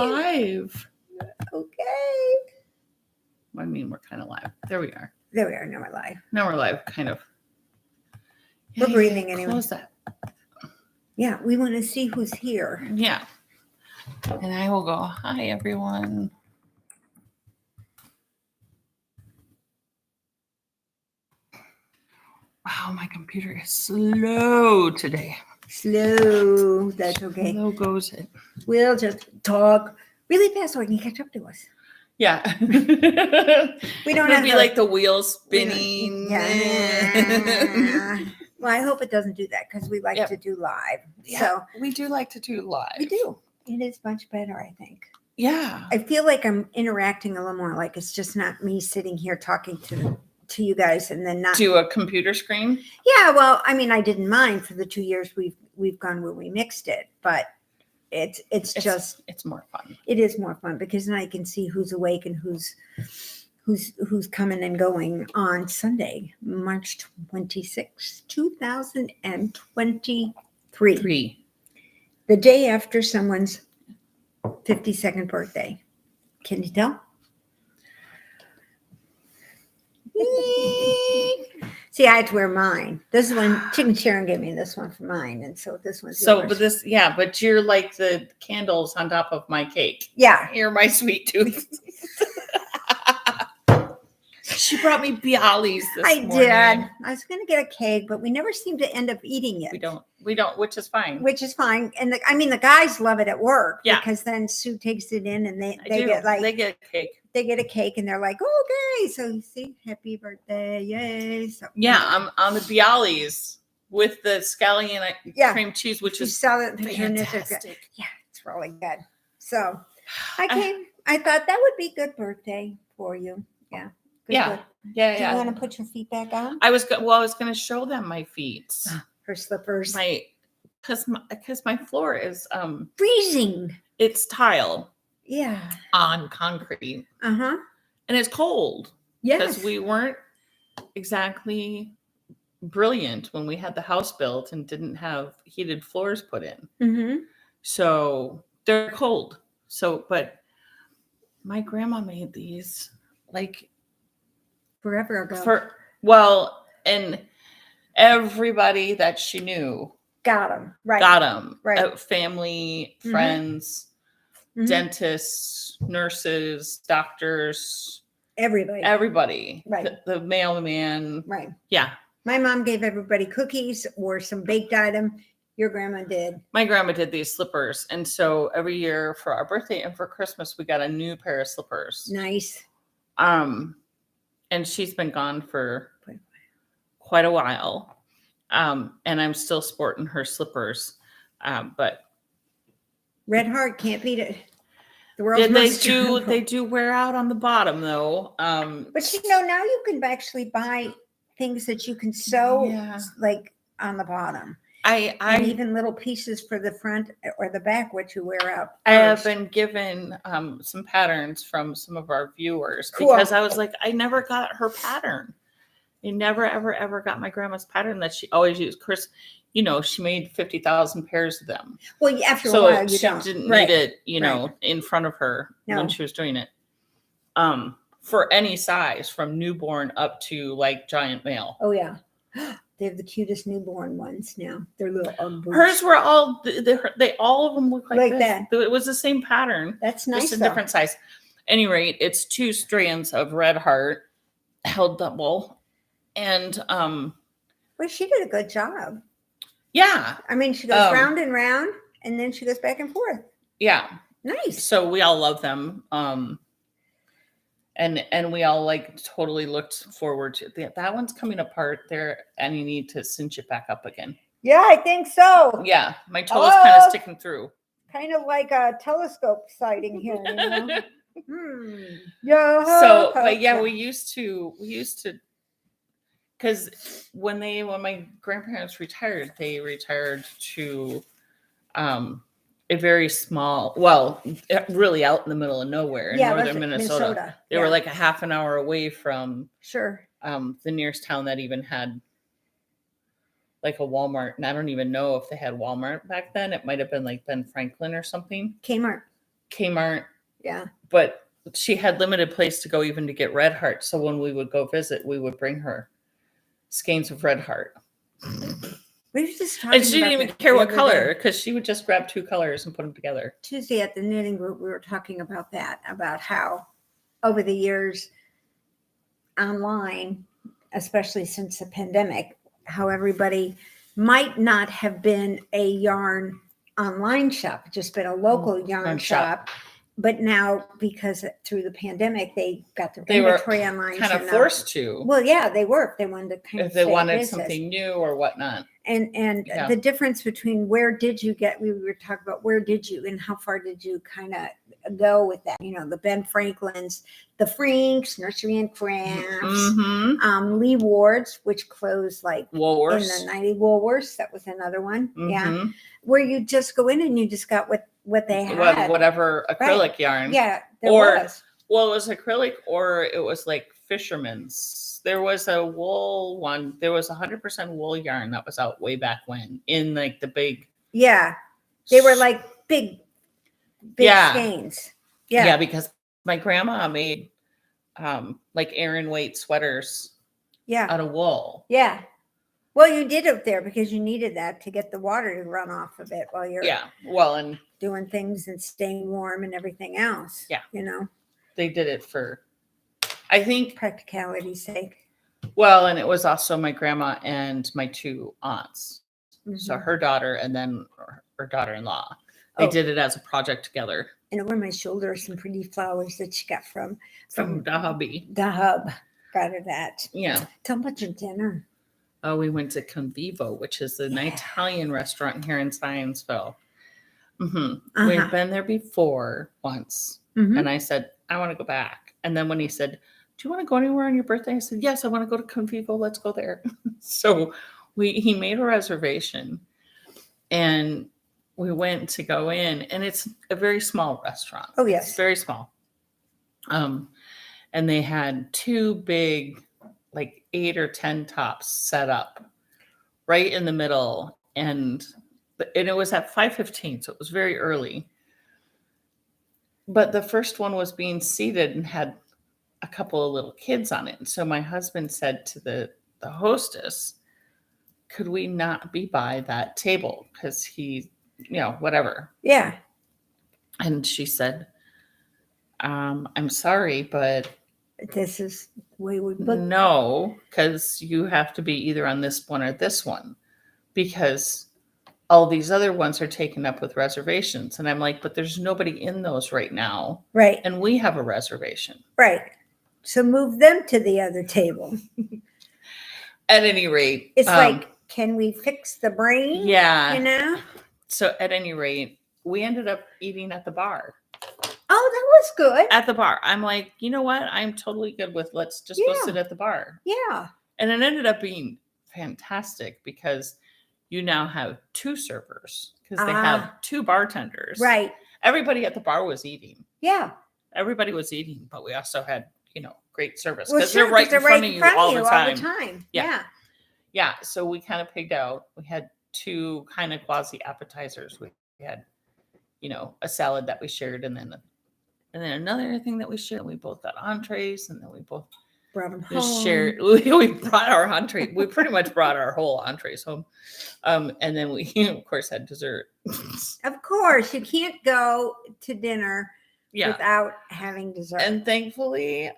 live. Okay. I mean, we're kind of live. There we are. There we are. Now we're live. Now we're live, kind of. We're breathing anyway. Close that. Yeah, we want to see who's here. Yeah. And I will go, hi, everyone. Wow, my computer is slow today. Slow. That's okay. Slow goes it. We'll just talk really fast so you can catch up to us. Yeah. We don't have to be like the wheels spinning. Yeah. Well, I hope it doesn't do that because we like to do live. Yeah, so we do like to do live. We do. It is much better, I think. Yeah. I feel like I'm interacting a little more. Like it's just not me sitting here talking to you guys and then not to a computer screen. Yeah. Well, I mean, I didn't mind for the 2 years we've gone where we mixed it, but it's more fun. It is more fun because then I can see who's awake and who's coming and going on Sunday, March 26, 2023. The day after someone's 52nd birthday. Can you tell? See, I had to wear mine. This is when Chicken Sharon gave me this one for mine, and so this one's yours. But you're like the candles on top of my cake. Yeah, you're my sweet tooth. She brought me bialys this morning. I did. I was going to get a cake, but we never seem to end up eating it. We don't, which is fine. And the guys love it at work. Yeah. Because then Sue takes it in and they get a cake and they're like, okay. So you see, happy birthday. Yay. So, yeah. I'm on the bialys with the scallion cream cheese, which is fantastic. Yeah. It's really good. So I thought that would be a good birthday for you. Yeah. Good. Do you want to put your feet back on? I was going to show them my feet. Her slippers. Because my floor is freezing. It's tile. Yeah. On concrete. Uh-huh. And it's cold. Yes. Because we weren't exactly brilliant when we had the house built and didn't have heated floors put in. Mm-hmm. So they're cold. But my grandma made these forever ago. And everybody that she knew got them. Right. Family, friends, dentists, nurses, doctors. Everybody. Right. The mailman. Right. Yeah. My mom gave everybody cookies or some baked item. Your grandma did. My grandma did these slippers. And so every year for our birthday and for Christmas, we got a new pair of slippers. Nice. And she's been gone for quite a while. And I'm still sporting her slippers. But Red Heart can't beat it. They do wear out on the bottom though. But now you can actually buy things that you can sew on the bottom. And even little pieces for the front or the back, what you wear out. I have been given some patterns from some of our viewers because I was like, I never got her pattern. I never, ever, ever got my grandma's pattern that she always used. Chris, she made 50,000 pairs of them. Well, after a while, you don't. She didn't need it, in front of her when she was doing it. For any size, from newborn up to giant male. Oh yeah. They have the cutest newborn ones now. They're little Hers were all, they all of them look like that. It was the same pattern. That's nice. Just a different size. Any rate, it's 2 strands of Red Heart held double. And well, she did a good job. Yeah. I mean, she goes round and round and then she goes back and forth. Yeah. Nice. So we all love them. And we all totally looked forward to that one's coming apart there, and you need to cinch it back up again. Yeah, I think so. Yeah, my toe is kind of sticking through. Kind of like a telescope sighting here. Yeah. So, but yeah, we used to, because when my grandparents retired, they retired to a very small, really out in the middle of nowhere in northern Minnesota. They were a half an hour away from the nearest town that even had a Walmart. And I don't even know if they had Walmart back then. It might have been Ben Franklin or something. Kmart. Kmart. Yeah. But she had limited place to go even to get Red Heart. So when we would go visit, we would bring her skeins of Red Heart. We were just talking and she didn't even care what color because she would just grab 2 colors and put them together. Tuesday at the knitting group, we were talking about that, about how over the years online, especially since the pandemic, how everybody might not have been a yarn online shop, just been a local yarn shop. But now, because through the pandemic, they got their inventory online. Kind of forced to. Well, yeah, they were. They wanted to kind of if they wanted something new or whatnot. And the difference between where did you get, we were talking about where did you and how far did you kind of go with that? You know, the Ben Franklin's, the Franks, Nursery and Crafts, Lee Ward's, which closed like Woolworths. In the 90 Woolworths. That was another one. Yeah. Where you just go in and you just got what they had. Whatever acrylic yarn. Yeah. Well, it was acrylic or it was like fisherman's. There was a wool one. There was 100% wool yarn that was out way back when in like the big. Yeah. They were like big skeins. Yeah. Yeah. Because my grandma made like Aran weight sweaters. Yeah. Out of wool. Yeah. Well, you did it there because you needed that to get the water to run off of it while you're and doing things and staying warm and everything else. Yeah. You know. They did it for, I think, practicality's sake. Well, and it was also my grandma and my 2 aunts. So her daughter and then her daughter-in-law. They did it as a project together. And over my shoulder are some pretty flowers that she got from the hubby. The hub. Got her that. Yeah. Tell them about your dinner. Oh, we went to Convivo, which is an Italian restaurant here in Scienceville. We've been there before once. And I said, I want to go back. And then when he said, do you want to go anywhere on your birthday? I said, yes, I want to go to Convivo. Let's go there. So he made a reservation and we went to go in, and it's a very small restaurant. Oh, yes. It's very small. And they had 2 big, like 8 or 10 tops set up right in the middle. And it was at 5:15, so it was very early. But the first one was being seated and had a couple of little kids on it. And so my husband said to the hostess, could we not be by that table? Because he, whatever. Yeah. And she said, I'm sorry, but this is the way we book. No, because you have to be either on this one or this one. Because all these other ones are taken up with reservations. And I'm like, but there's nobody in those right now. Right. And we have a reservation. Right. So move them to the other table. At any rate. It's like, can we fix the brain? Yeah. So at any rate, we ended up eating at the bar. Oh, that was good. At the bar. I'm like, you know what? I'm totally good with let's just go sit at the bar. Yeah. And it ended up being fantastic because you now have 2 servers because they have 2 bartenders. Right. Everybody at the bar was eating. Yeah. Everybody was eating, but we also had, great service because they're right in front of you all the time. Yeah. Yeah. So we kind of pigged out. We had 2 kind of quasi appetizers. We had, a salad that we shared and then another thing that we shared. We both got entrees and then we both brought them home. We brought our entree. We pretty much brought our whole entrees home. And then we, of course, had dessert. Of course, you can't go to dinner without having dessert. And thankfully,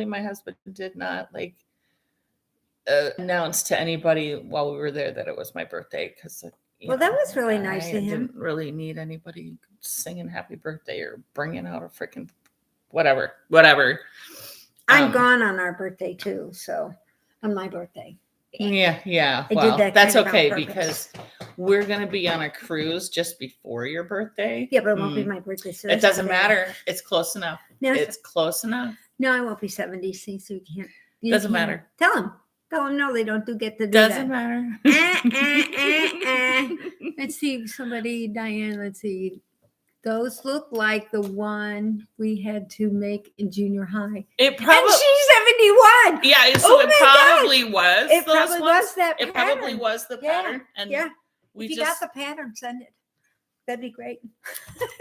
my husband did not announce to anybody while we were there that it was my birthday because. That was really nice to him. Didn't really need anybody singing happy birthday or bringing out a freaking whatever. I'm gone on our birthday too. So on my birthday. Yeah. Well, that's okay because we're going to be on a cruise just before your birthday. Yeah, but it won't be my birthday. So it doesn't matter. It's close enough. No, it's close enough. No, I won't be 70. So you can't. Doesn't matter. Tell them. No, they don't get to do Doesn't that. matter. Let's see, Diane, let's see. Those look like the one we had to make in junior high. It probably. And she's 71. Yeah, so it probably was. It probably was that pattern. It probably was the pattern. And if you got the pattern, send it. That'd be great.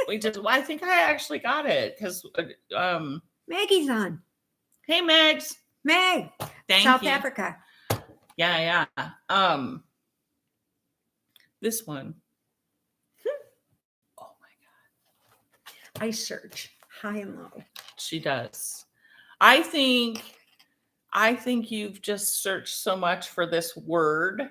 I think I actually got it because, I think I actually got it because, Maggie's on. hey, Megs. Meg. Thank South you. Africa. Yeah. This one. Oh my God. I search high and low. She does. I think you've just searched so much for this word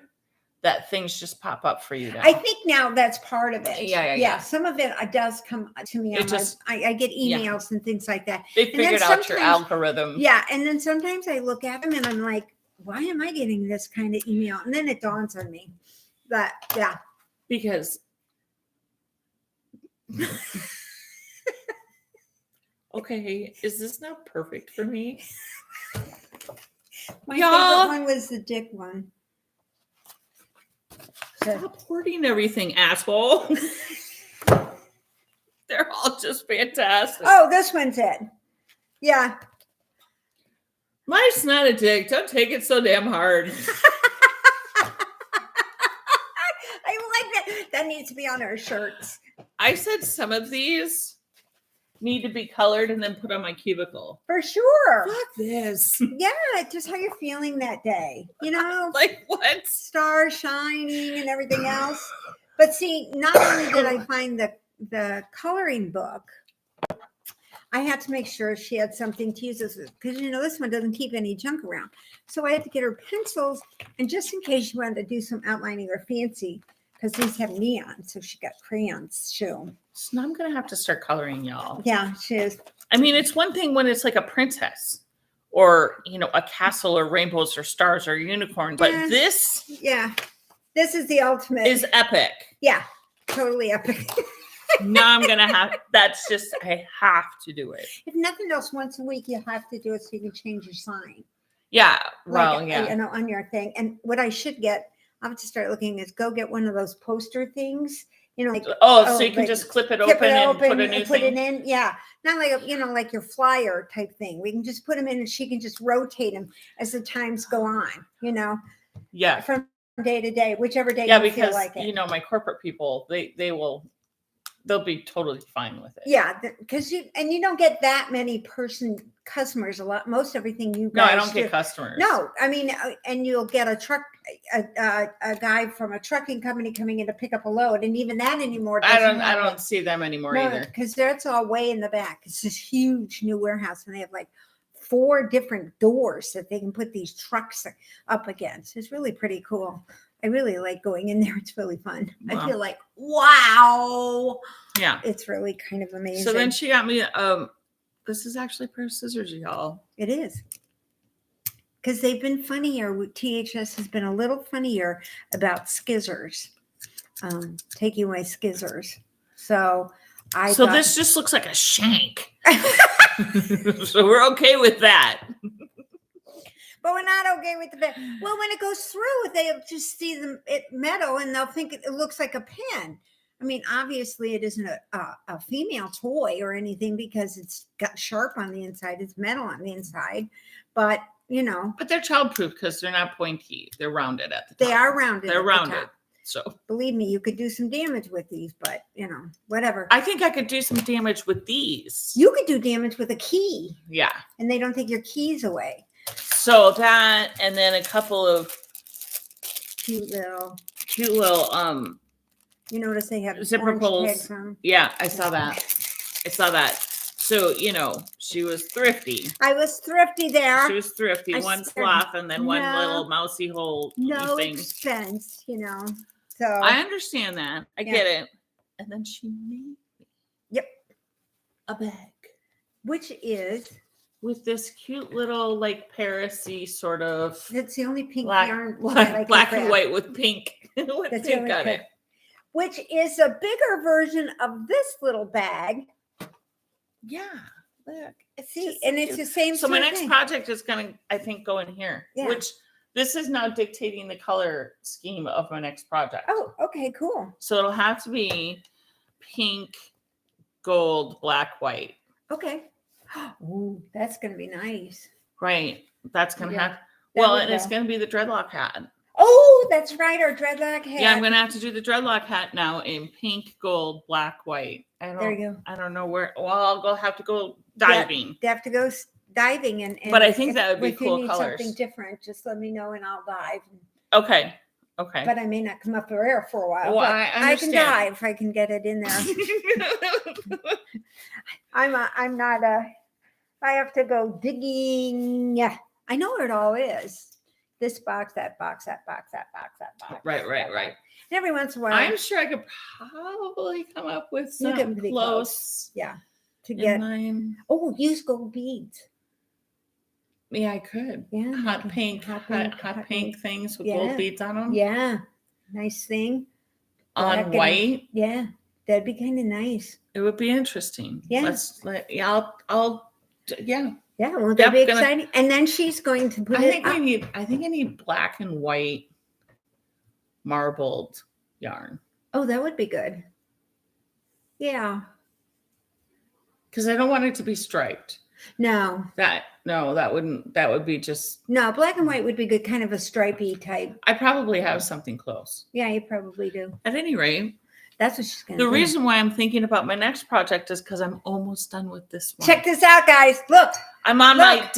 that things just pop up for you now. I think now that's part of it. Yeah. Some of it does come to me. I get emails and things like that. They figured out your algorithm. Yeah. And then sometimes I look at them and I'm like, why am I getting this kind of email? And then it dawns on me. But yeah. Because okay, is this not perfect for me? My favorite one was the dick one. Stop hoarding everything, asshole. They're all just fantastic. Oh, this one's it. Yeah. Life's not a dick. Don't take it so damn hard. I like that. That needs to be on our shirts. I said some of these need to be colored and then put on my cubicle. For sure. Fuck this. Yeah, just how you're feeling that day. You know? Like what? Stars shining and everything else. But see, not only did I find the coloring book, I had to make sure she had something to use this with, because this one doesn't keep any junk around. So I had to get her pencils, and just in case she wanted to do some outlining or fancy, because these have neon, so she got crayons too. So now I'm gonna have to start coloring, y'all. Yeah, she is. I mean, it's one thing when it's like a princess or a castle or rainbows or stars or unicorn, but this is the ultimate. Is epic. Yeah, totally epic. Now I'm gonna I have to do it. If nothing else, once a week you have to do it so you can change your sign. Yeah, well, on your thing. And what I should get, I'll have to start looking, is go get one of those poster things. So you can just clip it open and put a new put thing. it in. Yeah, not like like your flyer type thing. We can just put them in, and she can just rotate them as the times go on. Yeah, from day to day, whichever day you feel like it. My corporate people, they'll be totally fine with it. Yeah, because you don't get that many customers a lot. Most everything you guys I don't get customers. No, I mean, and you'll get a guy from a trucking company coming in to pick up a load, and even that anymore. I don't see them anymore either, because that's all way in the back. It's this huge new warehouse, and they have like 4 different doors that they can put these trucks up against. It's really pretty cool. I really like going in there. It's really fun. Wow. I feel like, wow. Yeah. It's really kind of amazing. So then she got me, this is actually a pair of scissors, y'all. It is. Because they've been funnier. THS has been a little funnier about skizzers. Taking away skizzers. So this just looks like a shank. So we're okay with that. But we're not okay with the bed. Well, when it goes through, they'll just see it metal, and they'll think it looks like a pen. I mean, obviously, it isn't a female toy or anything because it's got sharp on the inside. It's metal on the inside, but But they're childproof because they're not pointy. They're rounded at the top. They are rounded. They're rounded. So believe me, you could do some damage with these, but whatever. I think I could do some damage with these. You could do damage with a key. Yeah. And they don't take your keys away. So that, and then a couple of cute little you notice they have zipper pulls. Yeah, I saw that. So she was thrifty. I was thrifty there. She was thrifty. One sloth and then one little mousy hole thing. Expense, So I understand that. I get it. And then she made me a bag, which is with this cute little Paris-y sort of. That's the only pink yarn. Black and white with pink. With pink on it. Which is a bigger version of this little bag. Yeah. Look. See, and it's the same. So my next project is going to, I think, go in here. Yeah. Which this is now dictating the color scheme of my next project. Oh, okay, cool. So it'll have to be pink, gold, black, white. Okay. Ooh, that's going to be nice. Right. That's going to have. Well, and it's going to be the dreadlock hat. Oh, that's right. Our dreadlock hat. Yeah, I'm going to have to do the dreadlock hat now in pink, gold, black, white. There you go. I don't know where. Well, have to go diving. Yeah, they have to go diving. And but I think that would be cool if you need colors. something different, just let me know and I'll dive. Okay. But I may not come up for air for a while. Well, but I can dive. I can get it in there. I'm not I have to go digging. Yeah, I know where it all is. This box, that box, that box, that box, that box. Right. And every once in a while, I'm sure I could probably come up with something close. Yeah. To get mine. Oh, use gold beads. Yeah, I could. Yeah. Hot pink things with gold beads on them. Yeah. Nice thing. On white. Yeah. That'd be kind of nice. It would be interesting. Yeah. I'll Yeah, well, that'd be exciting. And then she's going to put I think I need black and white marbled yarn. Oh, that would be good. Yeah. Because I don't want it to be striped. No. That would be just. No, black and white would be good, kind of a stripy type. I probably have something close. Yeah, you probably do. At any rate. That's what she's going to do. The reason why I'm thinking about my next project is because I'm almost done with this one. Check this out, guys. Look. I'm on my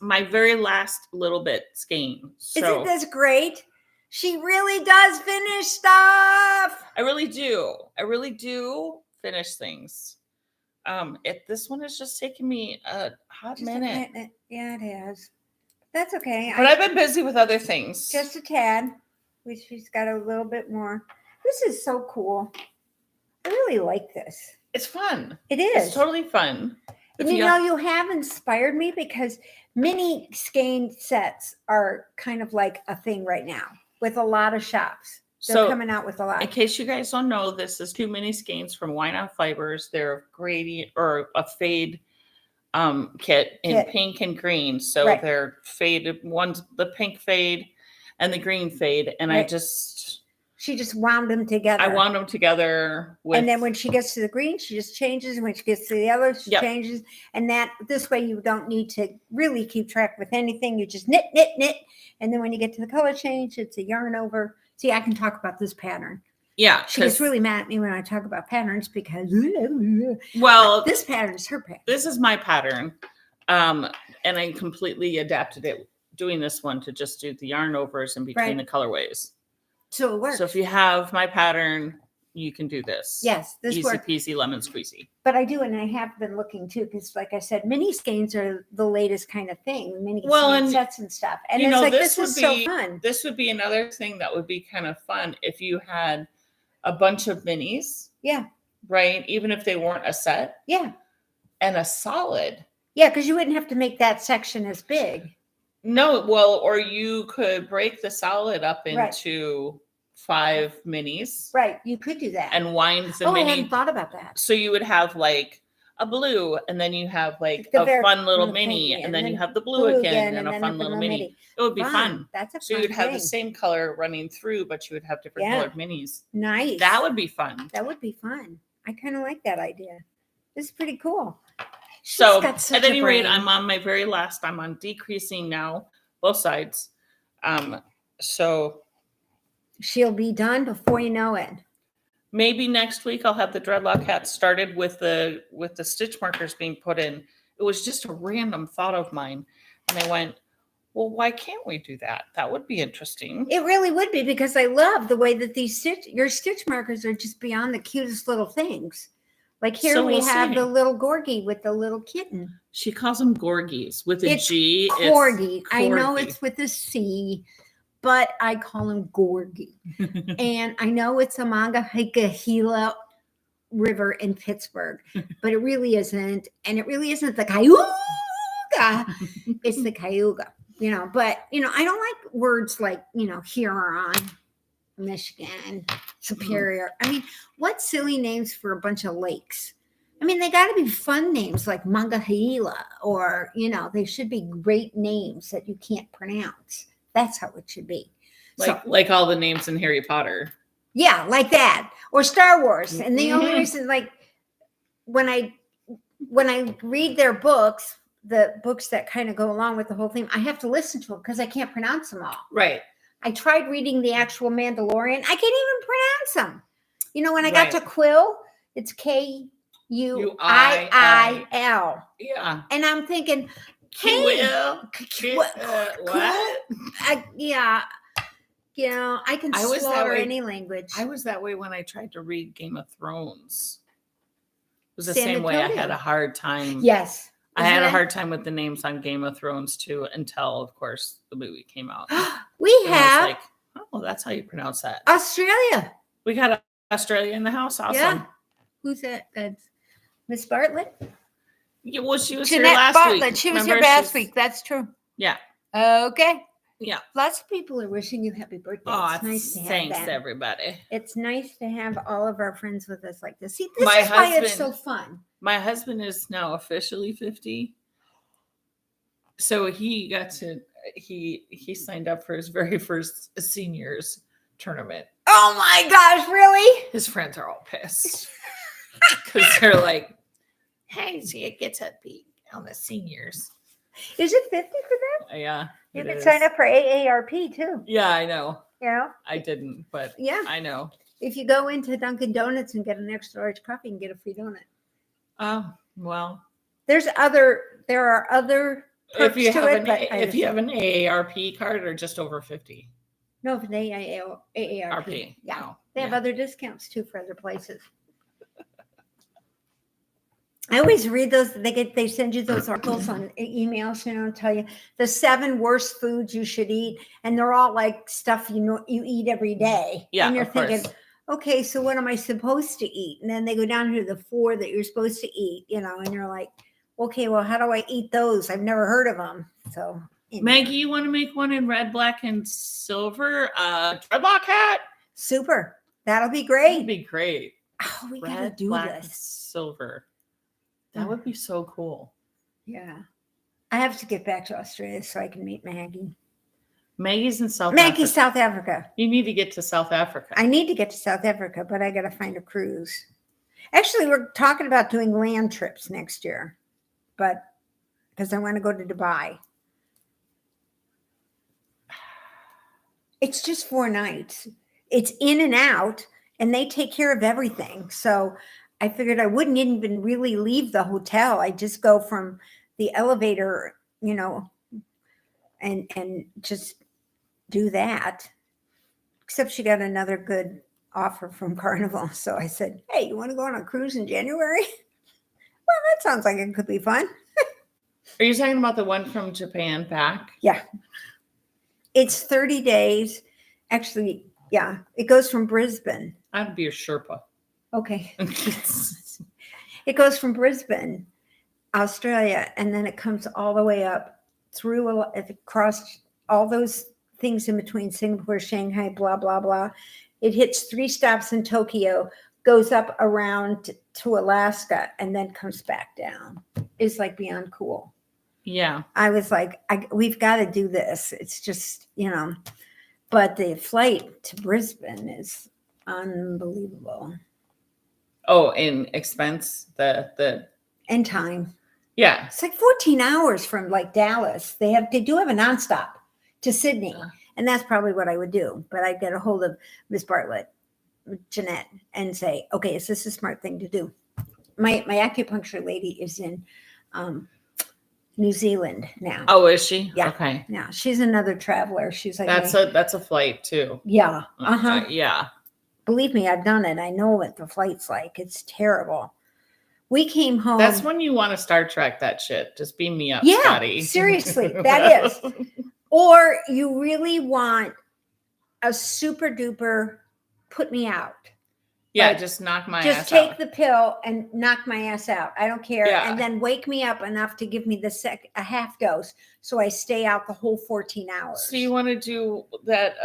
my very last little bit skein. So. Isn't this great? She really does finish stuff. I really do finish things. This one is just taking me a hot minute. Yeah, it has. That's okay. But I've been busy with other things. Just a tad. She's got a little bit more. This is so cool. I really like this. It's fun. It is. It's totally fun. And you have inspired me because mini skein sets are kind of like a thing right now with a lot of shops. They're coming out with a lot. In case you guys don't know, this is 2 mini skeins from Why Not Fibers. They're gradient or a fade kit in pink and green. So they're faded. One's the pink fade and the green fade. And she just wound them together. I wound them together. And then when she gets to the green, she just changes. And when she gets to the other, she changes. And this way you don't need to really keep track with anything. You just knit. And then when you get to the color change, it's a yarn over. See, I can talk about this pattern. Yeah. She gets really mad at me when I talk about patterns because this pattern is her pattern. This is my pattern. And I completely adapted it doing this one to just do the yarn overs in between the colorways. So it works. So if you have my pattern, you can do this. Yes, this works. Easy peasy, lemon squeezy. But I do, and I have been looking too, because like I said, mini skeins are the latest kind of thing. Mini sets and stuff. And it's like, this is so fun. This would be another thing that would be kind of fun if you had a bunch of minis. Yeah. Right? Even if they weren't a set. Yeah. And a solid. Yeah, because you wouldn't have to make that section as big. No, well, or you could break the solid up into 5 minis. Right, you could do that. And wind the mini. I hadn't thought about that. So you would have like a blue, and then you have like a fun little mini, and then you have the blue again, and a fun little mini. It would be fun. That's a fun So you'd have the same color running through, but you would have different colored minis. Nice. That would be fun. That would be fun. I kind of like that idea. This is pretty cool. So at any rate, I'm on my very last. I'm on decreasing now, both sides. So she'll be done before you know it. Maybe next week I'll have the dreadlock hat started with the stitch markers being put in. It was just a random thought of mine, and I went, well, why can't we do that? That would be interesting. It really would be, because I love the way that your stitch markers are just beyond the cutest little things. Like here we have the little Gorgie with the little kitten. She calls them Gorgies with a G. Corgi. I know it's with a C, but I call him Gorgie. And I know it's a Monongahela River in Pittsburgh, but it really isn't. And it really isn't the Cayuga. It's the Cayuga, but, I don't like words like, Huron, Michigan, Superior. I mean, what silly names for a bunch of lakes? I mean, they got to be fun names like Monongahela, or, they should be great names that you can't pronounce. That's how it should be. Like all the names in Harry Potter. Yeah, like that. Or Star Wars. And the only reason, like, when I read their books, the books that kind of go along with the whole thing, I have to listen to them because I can't pronounce them all. Right. I tried reading the actual Mandalorian. I can't even pronounce them. You know, when I got Right. to Quill, it's Kuiil. Yeah. And I'm thinking, Quill. what? What? Yeah. You know, I can I was that slaughter way. any language. I was that way when I tried to read Game of Thrones. It was the San same way. I Antonio. had a hard time. Yes. I had a hard time with the names on Game of Thrones too, until of course the movie came out. We And I have was like, oh, that's how you pronounce that. Australia. We got Australia in the house. Awesome. Yeah. Who's that? That's Miss Bartlett. Yeah, well, she was Jeanette here last Bartlett. week. She was Remember? here last week. That's true. Yeah. Okay. Yeah. Lots of people are wishing you happy birthday. Oh, It's nice to have thanks that. everybody. It's nice to have all of our friends with us like this. See, this My is why it's husband- so fun. My husband is now officially 50. So he got to he signed up for his very first seniors tournament. Oh my gosh, really? His friends are all pissed. Because they're like, hey, see, it gets up on the seniors. Is it 50 for them? Yeah. You it can is. sign up for AARP too. Yeah, I know. You know? I didn't, but Yeah. I know. If you go into Dunkin' Donuts and get an extra large coffee, you can get a free donut. Oh, well. There are other perks If you to have it, an but if you have an AARP card or just over 50. no, for the AARP. RP. Yeah. No. They have Yeah. other discounts too for other places. I always read those. They send you those articles on emails, you know, tell you the 7 worst foods you should eat, and they're all like stuff you eat every day. Yeah, and you're of course. thinking, okay, so what am I supposed to eat? And then they go down to the 4 that you're supposed to eat, you know, and you're like, okay, well, how do I eat those? I've never heard of them. So, anyway. Maggie, you want to make one in red, black, and silver? Dreadlock hat. Super. That'll be great. That'd be great. Oh, we gotta Red, do black, and this. silver. That would be so cool. Yeah. I have to get back to Australia so I can meet Maggie. Maggie's in South Maggie's Africa. South Africa. You need to get to South Africa. I need to get to South Africa, but I got to find a cruise. Actually, we're talking about doing land trips next year, but because I want to go to Dubai. It's just 4 nights. It's in and out, and they take care of everything. So I figured I wouldn't even really leave the hotel. I just go from the elevator, you know, and just do that. Except she got another good offer from Carnival. So I said, hey, you want to go on a cruise in January? Well, that sounds like it could be fun. Are you talking about the one from Japan back? Yeah. It's 30 days. Actually, yeah. It goes from Brisbane. I'd be a Sherpa. Okay. It goes from Brisbane, Australia, and then it comes all the way up through across all those things in between Singapore, Shanghai, blah, blah, blah. It hits 3 stops in Tokyo, goes up around to Alaska, and then comes back down. It's like beyond cool. Yeah. I was like, we've got to do this. It's just, you know, but the flight to Brisbane is unbelievable. Oh, in expense, the And time. yeah. It's like 14 hours from like Dallas. They do have a nonstop to Sydney. And that's probably what I would do. But I'd get a hold of Miss Bartlett, Jeanette, and say, okay, is this a smart thing to do? My acupuncture lady is in New Zealand now. Oh, is she? Yeah. Okay. Yeah, she's another traveler. She's like, That's a flight too. yeah. Uh-huh. Yeah. Believe me, I've done it. I know what the flight's like. It's terrible. We came home. That's when you want to Star Trek that shit. Just beam me up, Yeah, Scotty. seriously, that is. Or you really want a super duper put me out. Yeah, Like, just knock my Just ass take out. the pill and knock my ass out. I don't care. Yeah. And then wake me up enough to give me a half dose so I stay out the whole 14 hours. So you want to do that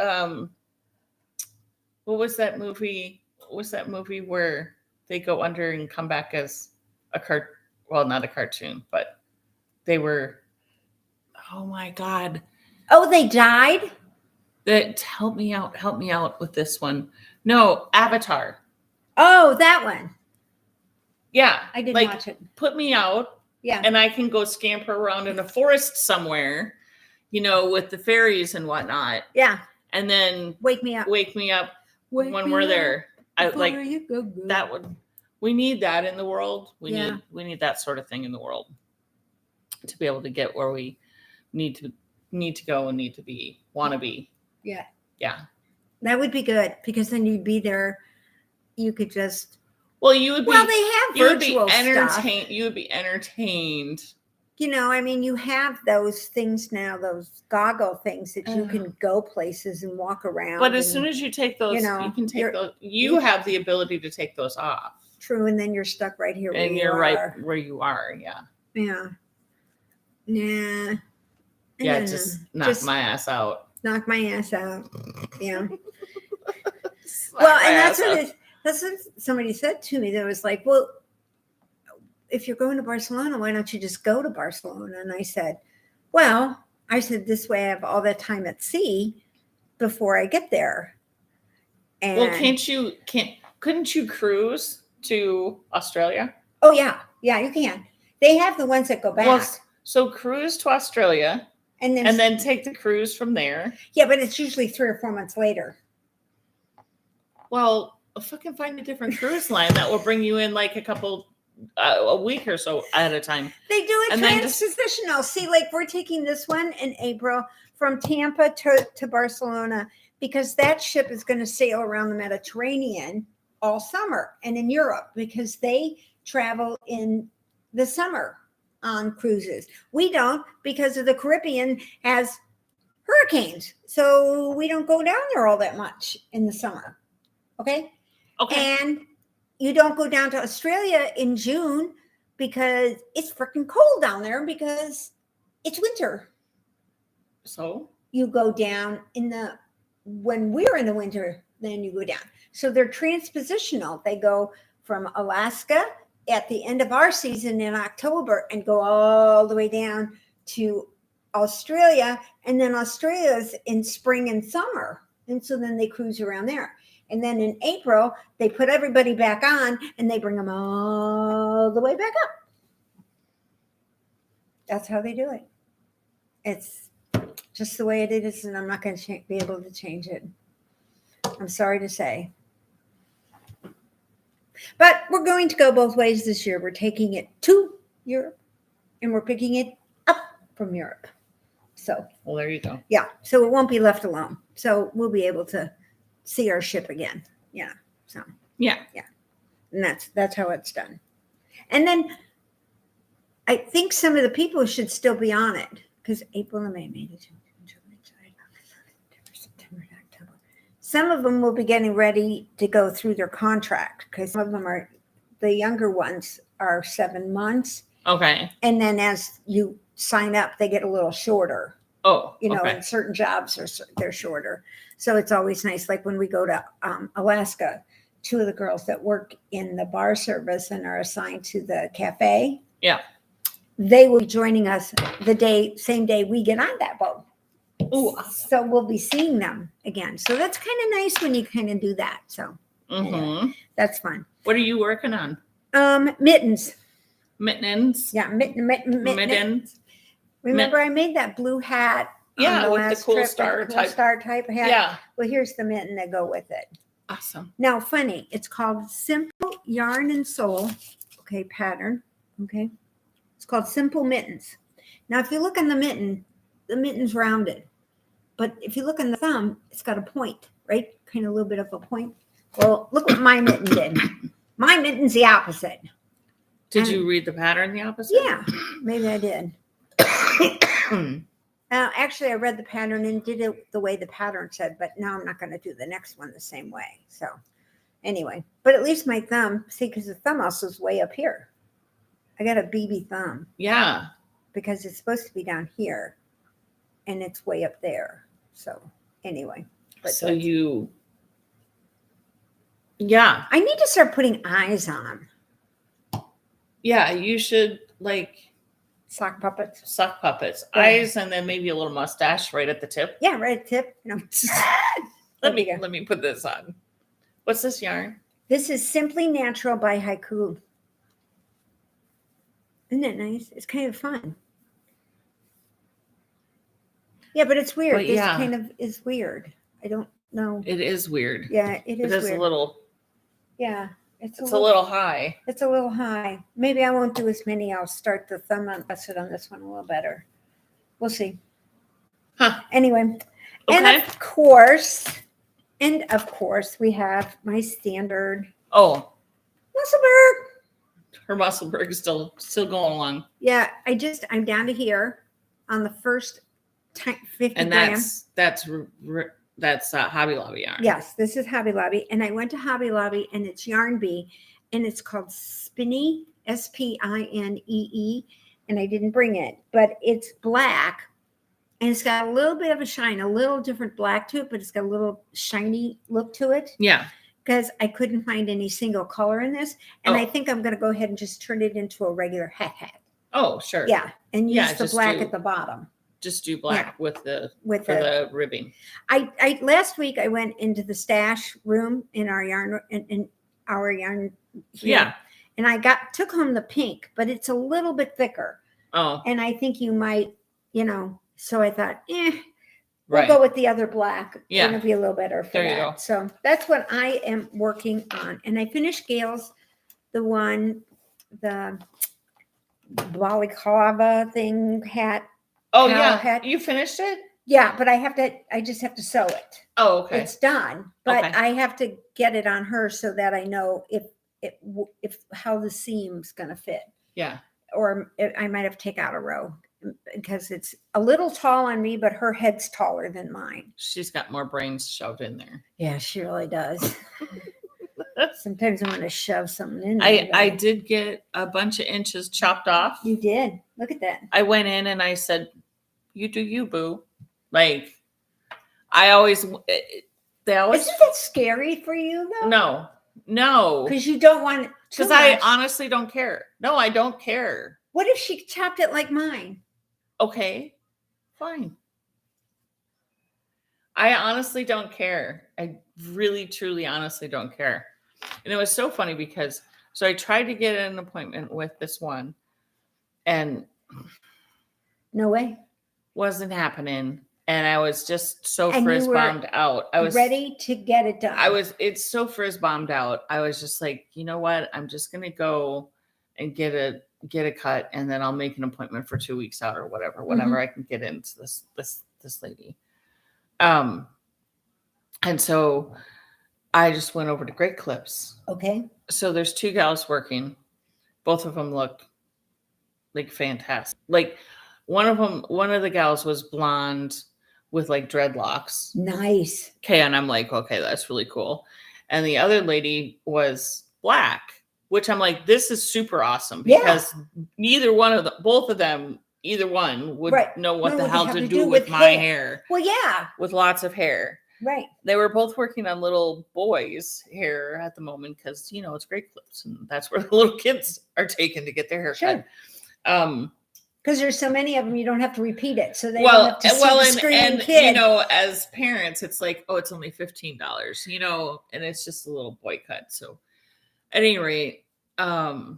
what was that movie? What was that movie where they go under and come back as not a cartoon, but they were, oh my God. Oh, they died? Help me out with this one. No, Avatar. Oh, that one. Yeah. I didn't watch it. Put me out Yeah. and I can go scamper around in a forest somewhere, you know, with the fairies and whatnot. Yeah. and then wake me up when we're there. I like go. that we need that in the world. We Yeah. need that sort of thing in the world to be able to get where we need to go and want to be. Yeah. Yeah. That would be good, because then you'd be there. You could just. Well, you would be. Well, they have virtual stuff. You would be entertained. You know, I mean, you have those things now, those goggle things that you can go places and walk around. But as soon as you take those, you can take those. You have the ability to take those off. True, and then you're stuck right here. And you're right where you are. Yeah. Yeah. Yeah. Yeah. Just knock my ass out. Knock my ass out. Yeah. Well, and that's what somebody said to me. That was like, well, if you're going to Barcelona, why don't you just go to Barcelona? And I said, this way I have all that time at sea before I get there. And well, couldn't you cruise to Australia? Oh yeah, you can. They have the ones that go back. Well, so cruise to Australia, and then take the cruise from there. Yeah, but it's usually 3 or 4 months later. Well, fucking find a different cruise line that will bring you in like a week or so at a time. They do it transpositional. See, like we're taking this one in April from Tampa to Barcelona, because that ship is going to sail around the Mediterranean all summer, and in Europe, because they travel in the summer on cruises. We don't, because of the Caribbean has hurricanes. So we don't go down there all that much in the summer. Okay. And you don't go down to Australia in June because it's freaking cold down there, because it's winter. So you go down when we're in the winter, then you go down. So they're transpositional. They go from Alaska at the end of our season in October and go all the way down to Australia. And then Australia's in spring and summer. And so then they cruise around there. And then in April, they put everybody back on and they bring them all the way back up. That's how they do it. It's just the way it is, and I'm not going to be able to change it. I'm sorry to say. But we're going to go both ways this year. We're taking it to Europe, and we're picking it up from Europe. So, well, there you go. Yeah. So it won't be left alone. So we'll be able to see our ship again. Yeah. So yeah. And that's how it's done. And then I think some of the people should still be on it, because April and May, September, October. Some of them will be getting ready to go through their contract, because some of them are, the younger ones are 7 months. Okay. And then as you sign up, they get a little shorter. Oh, and certain jobs they're shorter. So it's always nice. Like when we go to Alaska, 2 of the girls that work in the bar service and are assigned to the cafe. Yeah. They will be joining us same day we get on that boat. Ooh. So we'll be seeing them again. So that's kind of nice when you kind of do that. So anyway, that's fun. What are you working on? Mittens. Mittens. Yeah, mittens. Remember, I made that blue hat. Yeah, with the cool star type hat. Yeah. Well, here's the mitten that go with it. Awesome. Now, funny, it's called Simple Yarn and Soul. Okay, pattern. Okay, it's called Simple Mittens. Now, if you look on the mitten's rounded, but if you look on the thumb, it's got a point, right? Kind of a little bit of a point. Well, look what my mitten did. My mitten's the opposite. Did you read the pattern the opposite? Yeah, maybe I did. Actually, I read the pattern and did it the way the pattern said, but now I'm not going to do the next one the same way. So anyway, but at least my thumb, see, because the thumb also is way up here. I got a BB thumb. Yeah. Because it's supposed to be down here and it's way up there. So anyway. Yeah. I need to start putting eyes on them. Yeah, you should sock puppets. Yeah. Eyes, and then maybe a little mustache right at the tip. Yeah, right at the tip. Let me put this on. What's this yarn? This is Simply Natural by Haiku. Isn't that nice? It's kind of fun. Yeah, but it's weird. This kind of is weird. I don't know. It is weird. Yeah, it is weird. A little. Yeah. It's a little high. It's a little high. Maybe I won't do as many. I'll start the thumb on this one a little better. We'll see. Huh. Anyway. Okay. And of course, we have my standard. Oh. Musselburgh. Her Musselburgh is still going along. Yeah, I'm down to here on the first 50 and gram. That's Hobby Lobby yarn. Yes, this is Hobby Lobby. And I went to Hobby Lobby and it's Yarn Bee and it's called Spinee, Spinee. And I didn't bring it, but it's black and it's got a little bit of a shine, a little different black to it, but it's got a little shiny look to it. Yeah. Because I couldn't find any single color in this. And I think I'm going to go ahead and just turn it into a regular hat. Oh, sure. Yeah. And use the black at the bottom. Just do black with the ribbing. I last week I went into the stash room in our yarn here, yeah, and I took home the pink, but it's a little bit thicker. Oh, and I think you might, so I thought, we'll right. go with the other black. Yeah, it'll be a little better for there that. You go. So that's what I am working on, and I finished Gail's the balaclava thing hat. Oh yeah, you finished it? Yeah, but I just have to sew it. Oh, okay. It's done, but I have to get it on her so that I know if how the seam's going to fit. Yeah. Or I might have to take out a row because it's a little tall on me, but her head's taller than mine. She's got more brains shoved in there. Yeah, she really does. Sometimes I want to shove something in there. I did get a bunch of inches chopped off. You did. Look at that. I went in and I said, "You do you, boo." Like, they always. Isn't that scary for you though? No. Because you don't want it. Because I honestly don't care. No, I don't care. What if she chopped it like mine? Okay, fine. I honestly don't care. I really, truly, honestly don't care. And it was so funny because I tried to get an appointment with this one, and no way, wasn't happening. And I was just so frizz bombed out. I was ready to get it done. It's so frizz bombed out. I was just like, you know what? I'm just gonna go and get a cut, and then I'll make an appointment for 2 weeks out or whatever I can get into this lady. And so I just went over to Great Clips. Okay. So there's 2 gals working. Both of them look like fantastic. Like one of the gals was blonde with like dreadlocks. Nice. Okay. And I'm like, okay, that's really cool. And the other lady was black, which I'm like, this is super awesome because both of them, either one would know what the hell to do with my hair. Well, yeah. With lots of hair. Right. They were both working on little boys' hair at the moment because, it's Great Clips and that's where the little kids are taken to get their hair cut. Because there's so many of them, you don't have to repeat it. So they don't have to see the screaming kid. As parents, it's like, oh, it's only $15, and it's just a little boy cut. So at any rate, the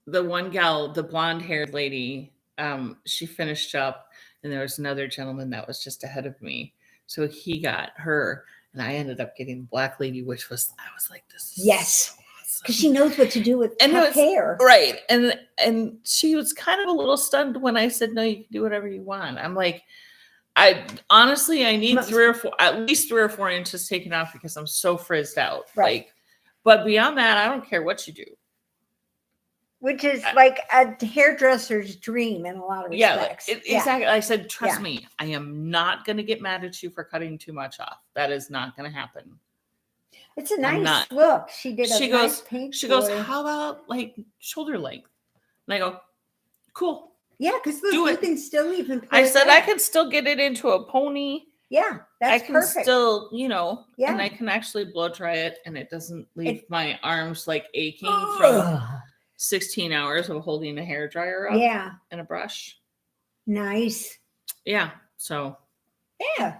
one gal, the blonde haired lady, she finished up and there was another gentleman that was just ahead of me. So he got her and I ended up getting the black lady, I was like, this is yes. Because she knows what to do with hair. Right. And she was kind of a little stunned when I said, no, you can do whatever you want. I'm like, I need at least 3 or 4 inches taken off because I'm so frizzed out. Right. But beyond that, I don't care what you do. Which is like a hairdresser's dream in a lot of respects. Exactly. I said, trust me, I am not going to get mad at you for cutting too much off. That is not going to happen. It's a nice look. She goes, how about like shoulder length? And I go, cool. Yeah, because you can still even. I said I can still get it into a pony. Yeah, that's I can perfect. Still, and I can actually blow dry it, and it doesn't leave my arms like aching from 16 hours of holding a hairdryer up. Yeah, and a brush. Nice. Yeah. So.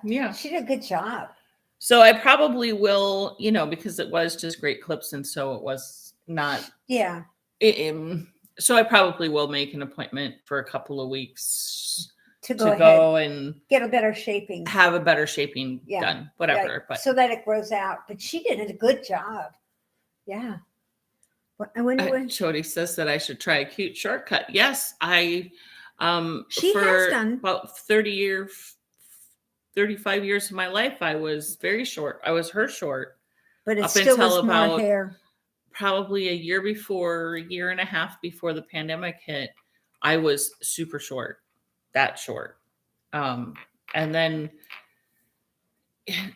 Yeah. She did a good job. So I probably will, because it was just Great Clips, and so it was not. Yeah. So I probably will make an appointment for a couple of weeks to go and get a better shaping, have a better shaping done, whatever. Right. But so that it grows out. But she did a good job. Yeah. I wonder when Jody says that I should try a cute shortcut. Yes, she for has done about 35 years of my life, I was very short. I was her short. But it up still until was about more hair. Probably a year and a half before the pandemic hit, I was super short, that short. And then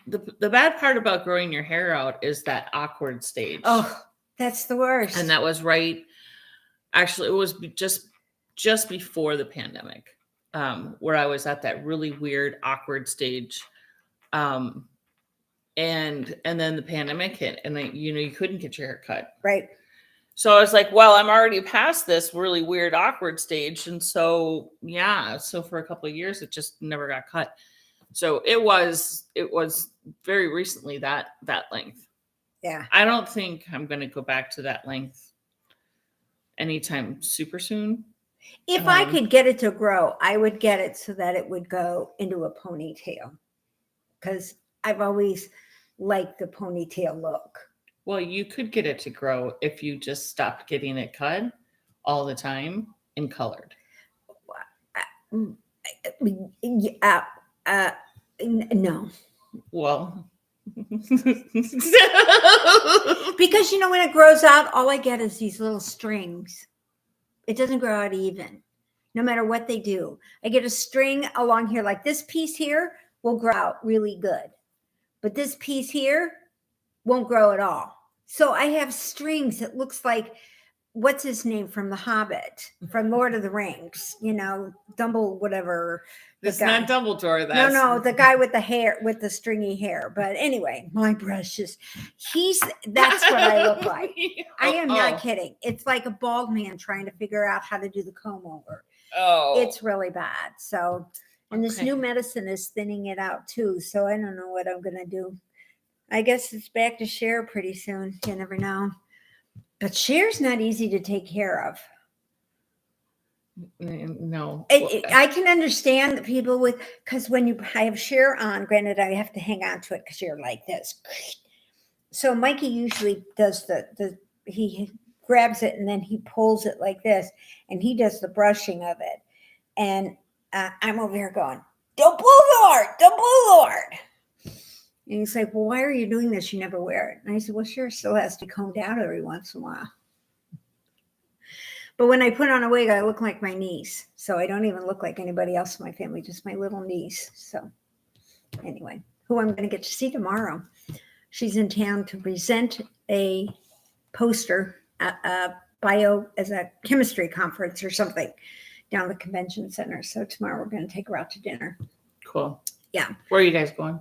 the bad part about growing your hair out is that awkward stage. Oh, that's the worst. And that was right. Actually, it was just before the pandemic, where I was at that really weird, awkward stage. And then the pandemic hit, and then, you couldn't get your hair cut. Right. So I was like, well, I'm already past this really weird, awkward stage. And so, so for a couple of years, it just never got cut. So it was very recently that length. Yeah. I don't think I'm going to go back to that length anytime super soon. If I could get it to grow, I would get it so that it would go into a ponytail, because I've always liked the ponytail look. Well, you could get it to grow if you just stopped getting it cut all the time and colored. No. Well, because when it grows out, all I get is these little strings. It doesn't grow out even, no matter what they do. I get a string along here, like this piece here will grow out really good, but this piece here won't grow at all. So I have strings. It looks like, what's his name from The Hobbit, from Lord of the Rings, Dumble, whatever. It's not Dumbledore. No, the guy with the hair, with the stringy hair. But anyway, my precious, that's what I look like. I am not kidding. It's like a bald man trying to figure out how to do the comb over. Oh, it's really bad. So, and this new medicine is thinning it out too. So I don't know what I'm going to do. I guess it's back to Cher pretty soon. You never know. But Cher's not easy to take care of. No. I can understand the people because when I have Cher on, granted, I have to hang on to it because you're like this. So Mikey usually does he grabs it and then he pulls it like this, and he does the brushing of it. And I'm over here going, don't blow hard, don't blow hard. And he's like, well, why are you doing this? You never wear it. And I said, well, Cher still has to be combed out every once in a while. But when I put on a wig, I look like my niece. So I don't even look like anybody else in my family, just my little niece. So anyway, who I'm going to get to see tomorrow. She's in town to present a poster at as a chemistry conference or something down at the convention center. So tomorrow we're going to take her out to dinner. Cool. Yeah. Where are you guys going?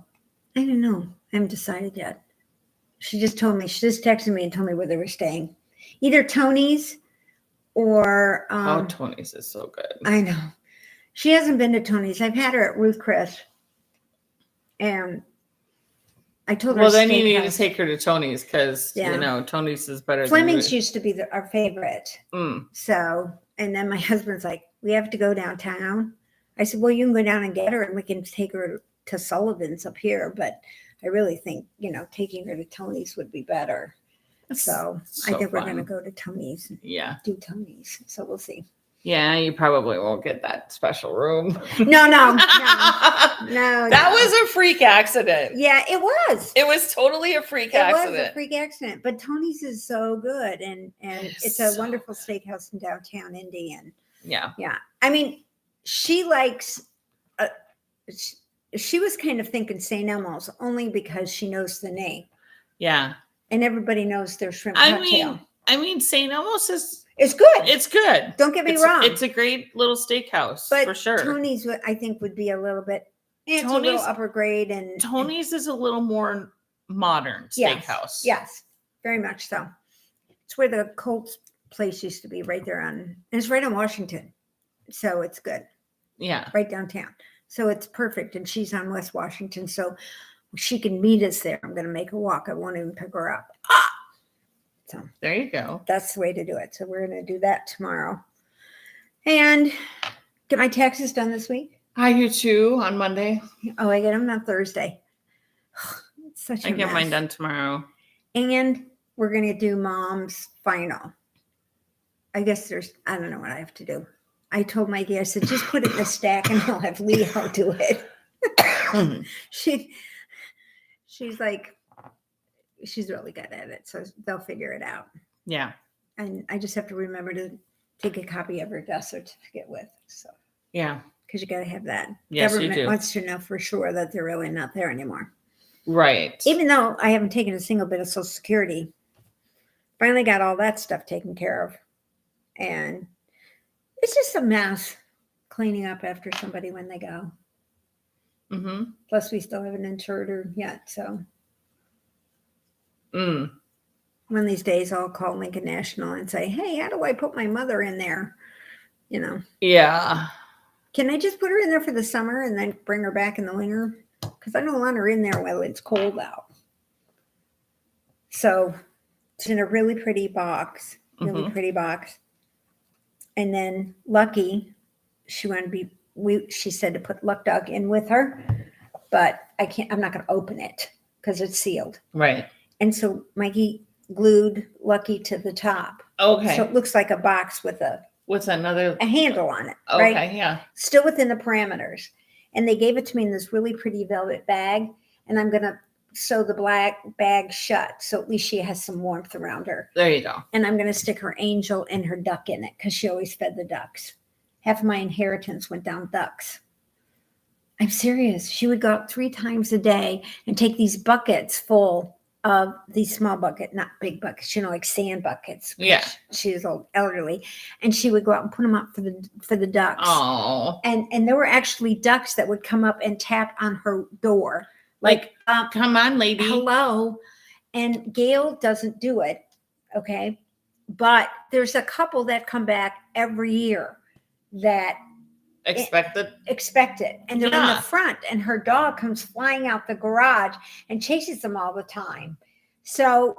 I don't know. I haven't decided yet. She just texted me and told me where they were staying. Either Tony's or Tony's is so good. I know. She hasn't been to Tony's. I've had her at Ruth Chris. And I told her. Well, then you need to take her to Tony's because Tony's is better. Fleming's used to be our favorite. So, and then my husband's like, we have to go downtown. I said, well, you can go down and get her and we can take her to Sullivan's up here. But I really think, taking her to Tony's would be better. So I think we're going to go to Tony's. Yeah. Do Tony's. So we'll see. Yeah, you probably won't get that special room. No. That was a freak accident. Yeah, it was. It was totally a freak accident. It was a freak accident. But Tony's is so good. And it's a wonderful steakhouse in downtown Indy. And yeah. I mean, she likes, she was kind of thinking St. Elmo's only because she knows the name. Yeah. And everybody knows their shrimp cocktail. I mean, St. Elmo's it's good. It's good. Don't get me wrong. It's a great little steakhouse, but for sure. Tony's, I think, would be a little bit. It's a little upper grade, and Tony's is a little more modern steakhouse. Yes, very much so. It's where the Colts place used to be, right there and it's right on Washington, so it's good. Yeah, right downtown. So it's perfect, and she's on West Washington, so she can meet us there. I'm going to make her walk. I won't even pick her up. So there you go. That's the way to do it. So we're going to do that tomorrow. And get my taxes done this week. I do too on Monday. Oh, I get them on Thursday. It's such a I get mess. mine done tomorrow. And we're going to do Mom's final. I guess I don't know what I have to do. I told Mikey, I said, just put it in a stack and I'll have Leo do it. She's like, she's really good at it. So they'll figure it out. Yeah. And I just have to remember to take a copy of her death certificate with. So yeah. Because you got to have that. Yes, Government you do. wants to know for sure that they're really not there anymore. Right. Even though I haven't taken a single bit of Social Security, finally got all that stuff taken care of. And it's just a mess cleaning up after somebody when they go. Mm-hmm. Plus, we still haven't insured her yet. So one of these days, I'll call Lincoln National and say, hey, how do I put my mother in there? You know. Yeah. Can I just put her in there for the summer and then bring her back in the winter? Because I don't want her in there while it's cold out. So it's in a really pretty box. Pretty box. And then Lucky, she said to put Luck Dog in with her, but I'm not going to open it because it's sealed. Right. And so Mikey glued Lucky to the top. Okay. So it looks like a box with a handle on it. Okay, right? Yeah. Still within the parameters. And they gave it to me in this really pretty velvet bag. And I'm going to sew the black bag shut. So at least she has some warmth around her. There you go. And I'm going to stick her angel and her duck in it because she always fed the ducks. Half of my inheritance went down ducks. I'm serious. She would go out 3 times a day and take these buckets full of these small buckets, not big buckets, like sand buckets. Yeah. She was old, elderly. And she would go out and put them up for the ducks. Oh. And there were actually ducks that would come up and tap on her door. Like come on, lady. Hello. And Gail doesn't do it. Okay. But there's a couple that come back every year that expect it. And they're in the front, and her dog comes flying out the garage and chases them all the time. So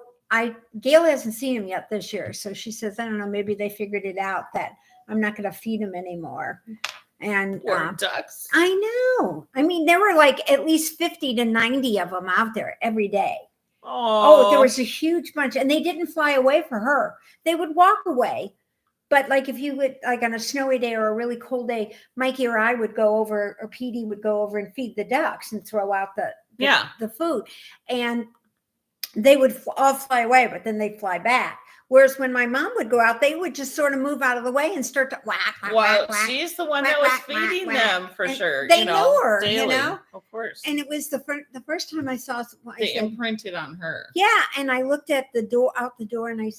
Gail hasn't seen him yet this year. So she says, I don't know, maybe they figured it out that I'm not going to feed him anymore. And ducks. I know. I mean, there were like at least 50 to 90 of them out there every day. Oh, there was a huge bunch, and they didn't fly away for her. They would walk away. But like if you would, like on a snowy day or a really cold day, Mikey or I would go over, or Petey would go over and feed the ducks and throw out the food. And they would all fly away, but then they'd fly back. Whereas when my mom would go out, they would just sort of move out of the way and start to whack. She's the one that was feeding them for sure. They knew her, daily, of course. And it was the first time I saw. They imprinted on her. Yeah, and I looked at out the door, and I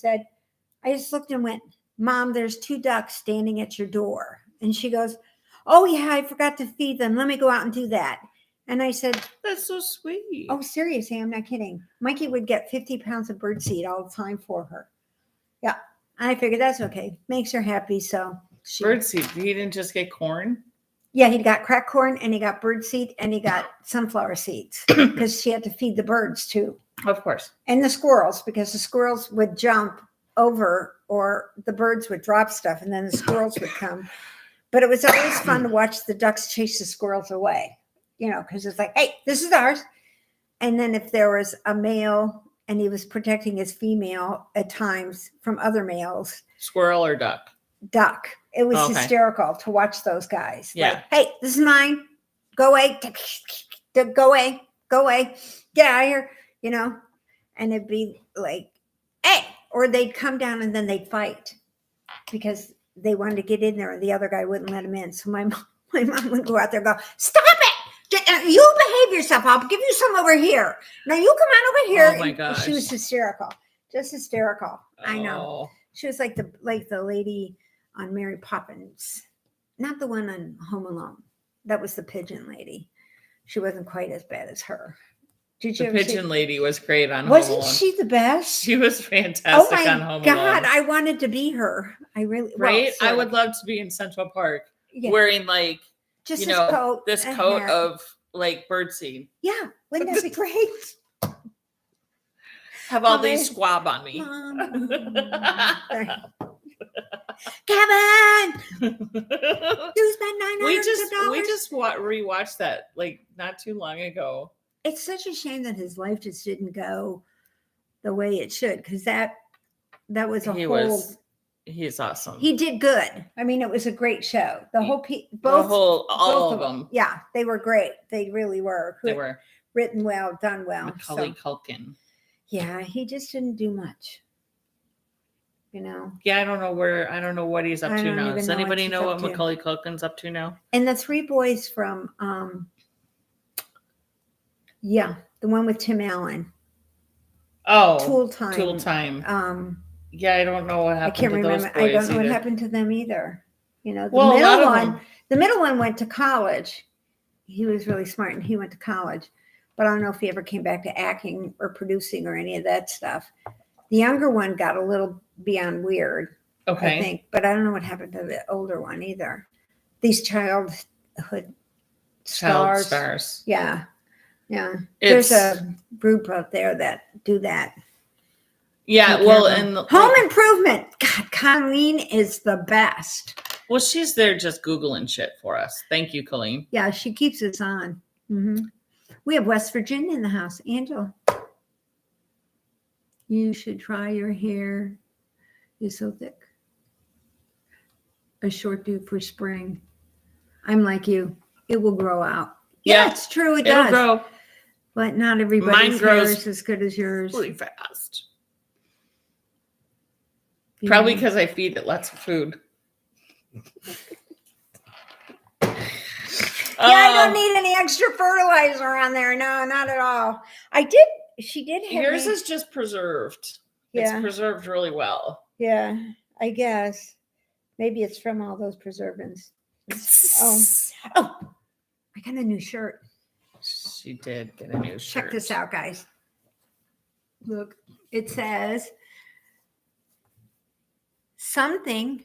just looked and went, Mom, there's 2 ducks standing at your door. And she goes, oh, yeah, I forgot to feed them. Let me go out and do that. And I said, that's so sweet. Oh, seriously, I'm not kidding. Mikey would get 50 pounds of birdseed all the time for her. Yeah. I figured that's okay. Makes her happy. So birdseed. He didn't just get corn? Yeah, he got crack corn, and he got birdseed, and he got sunflower seeds because she had to feed the birds too. Of course. And the squirrels, because the squirrels would jump over, or the birds would drop stuff, and then the squirrels would come. But it was always fun to watch the ducks chase the squirrels away, because it's like, hey, this is ours. And then if there was a male and he was protecting his female at times from other males. Squirrel or duck? Duck. It was hysterical to watch those guys. Yeah. Like, hey, this is mine. Go away. Go away. Go away. Get out of here. And it'd be like, hey. Or they'd come down and then they'd fight because they wanted to get in there and the other guy wouldn't let them in. So my mom would go out there and go, stop it. You behave yourself. I'll give you some over here. Now you come on over here. Oh my gosh. She was hysterical. Just hysterical. Oh. I know. She was like the lady on Mary Poppins. Not the one on Home Alone. That was the pigeon lady. She wasn't quite as bad as her. Did you the pigeon lady was great on Wasn't Home Alone. She the best? She was fantastic on Home Alone. Oh my God, I wanted to be her. I really right. I would love to be in Central Park wearing like just this coat of like birdseed. Yeah, wouldn't that be great? Have all these squab on me. Kevin, you spent $900. We just rewatched that like not too long ago. It's such a shame that his life just didn't go the way it should, because that was he's awesome. He did good. I mean, it was a great show. All both of them. Yeah, they were great. They really were. They were written well, done well. Macaulay Culkin. Yeah, he just didn't do much. Yeah, I don't know what he's up to now. Does anybody know what Macaulay Culkin's up to now? And the three boys from the one with Tim Allen. Oh, Tool Time. Tool Time. Yeah, I don't know what happened. I can't remember. Those boys I don't know either. what happened to them either. The middle one went to college. He was really smart, and he went to college. But I don't know if he ever came back to acting or producing or any of that stuff. The younger one got a little beyond weird, okay. I think. But I don't know what happened to the older one either. These childhood stars. Yeah. Yeah. There's a group out there that do that. Yeah, and Home Improvement. God, Colleen is the best. Well, she's there just Googling shit for us. Thank you, Colleen. Yeah, she keeps us on. Mm-hmm. We have West Virginia in the house. Angela, you should try your hair. It's so thick. A short due for spring. I'm like you. It will grow out. Yeah, it's true. It'll grow. But not everybody's hair is as good as yours. Really fast. Probably because I feed it lots of food. I don't need any extra fertilizer on there. No, not at all. She did have yours is just preserved. Yeah. It's preserved really well. Yeah, I guess. Maybe it's from all those preservatives. Oh, I got a new shirt. She did get a new shirt. Check this out, guys. Look, it says something.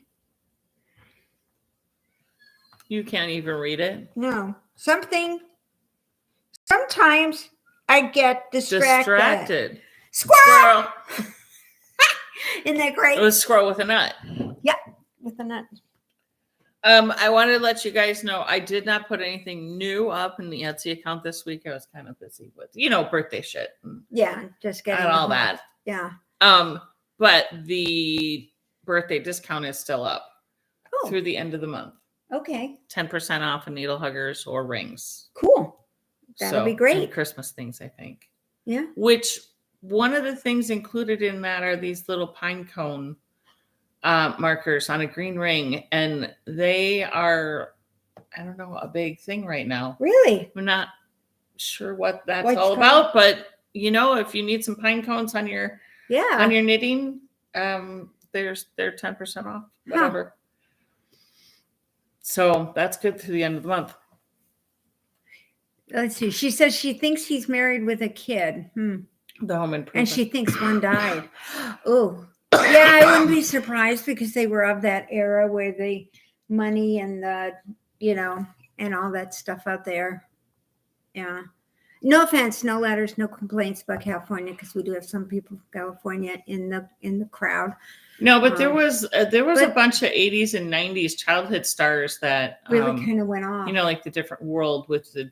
You can't even read it? No. Something. Sometimes I get distracted. Squirrel! Isn't that great? It was squirrel with a nut. Yeah, with a nut. I wanted to let you guys know I did not put anything new up in the Etsy account this week. I was kind of busy with, birthday shit. Yeah, just getting all that. Yeah. But the birthday discount is still up through the end of the month. Okay. 10% off of needle huggers or rings. Cool. That'll be great. And Christmas things, I think. Yeah. Which one of the things included in that are these little pine cone markers on a green ring. And they are, I don't know, a big thing right now. Really? I'm not sure what that's all about. But, if you need some pine cones on your knitting, they're 10% off. Whatever. Huh. So that's good through the end of the month. Let's see. She says she thinks he's married with a kid. The Home Improvement. And she thinks one died. Oh, yeah. I wouldn't be surprised because they were of that era where the money and the, and all that stuff out there. Yeah. No offense, no letters, no complaints about California because we do have some people from California in the crowd. No, but there was a bunch of 80s and 90s childhood stars that really kind of went off. Like the different world with the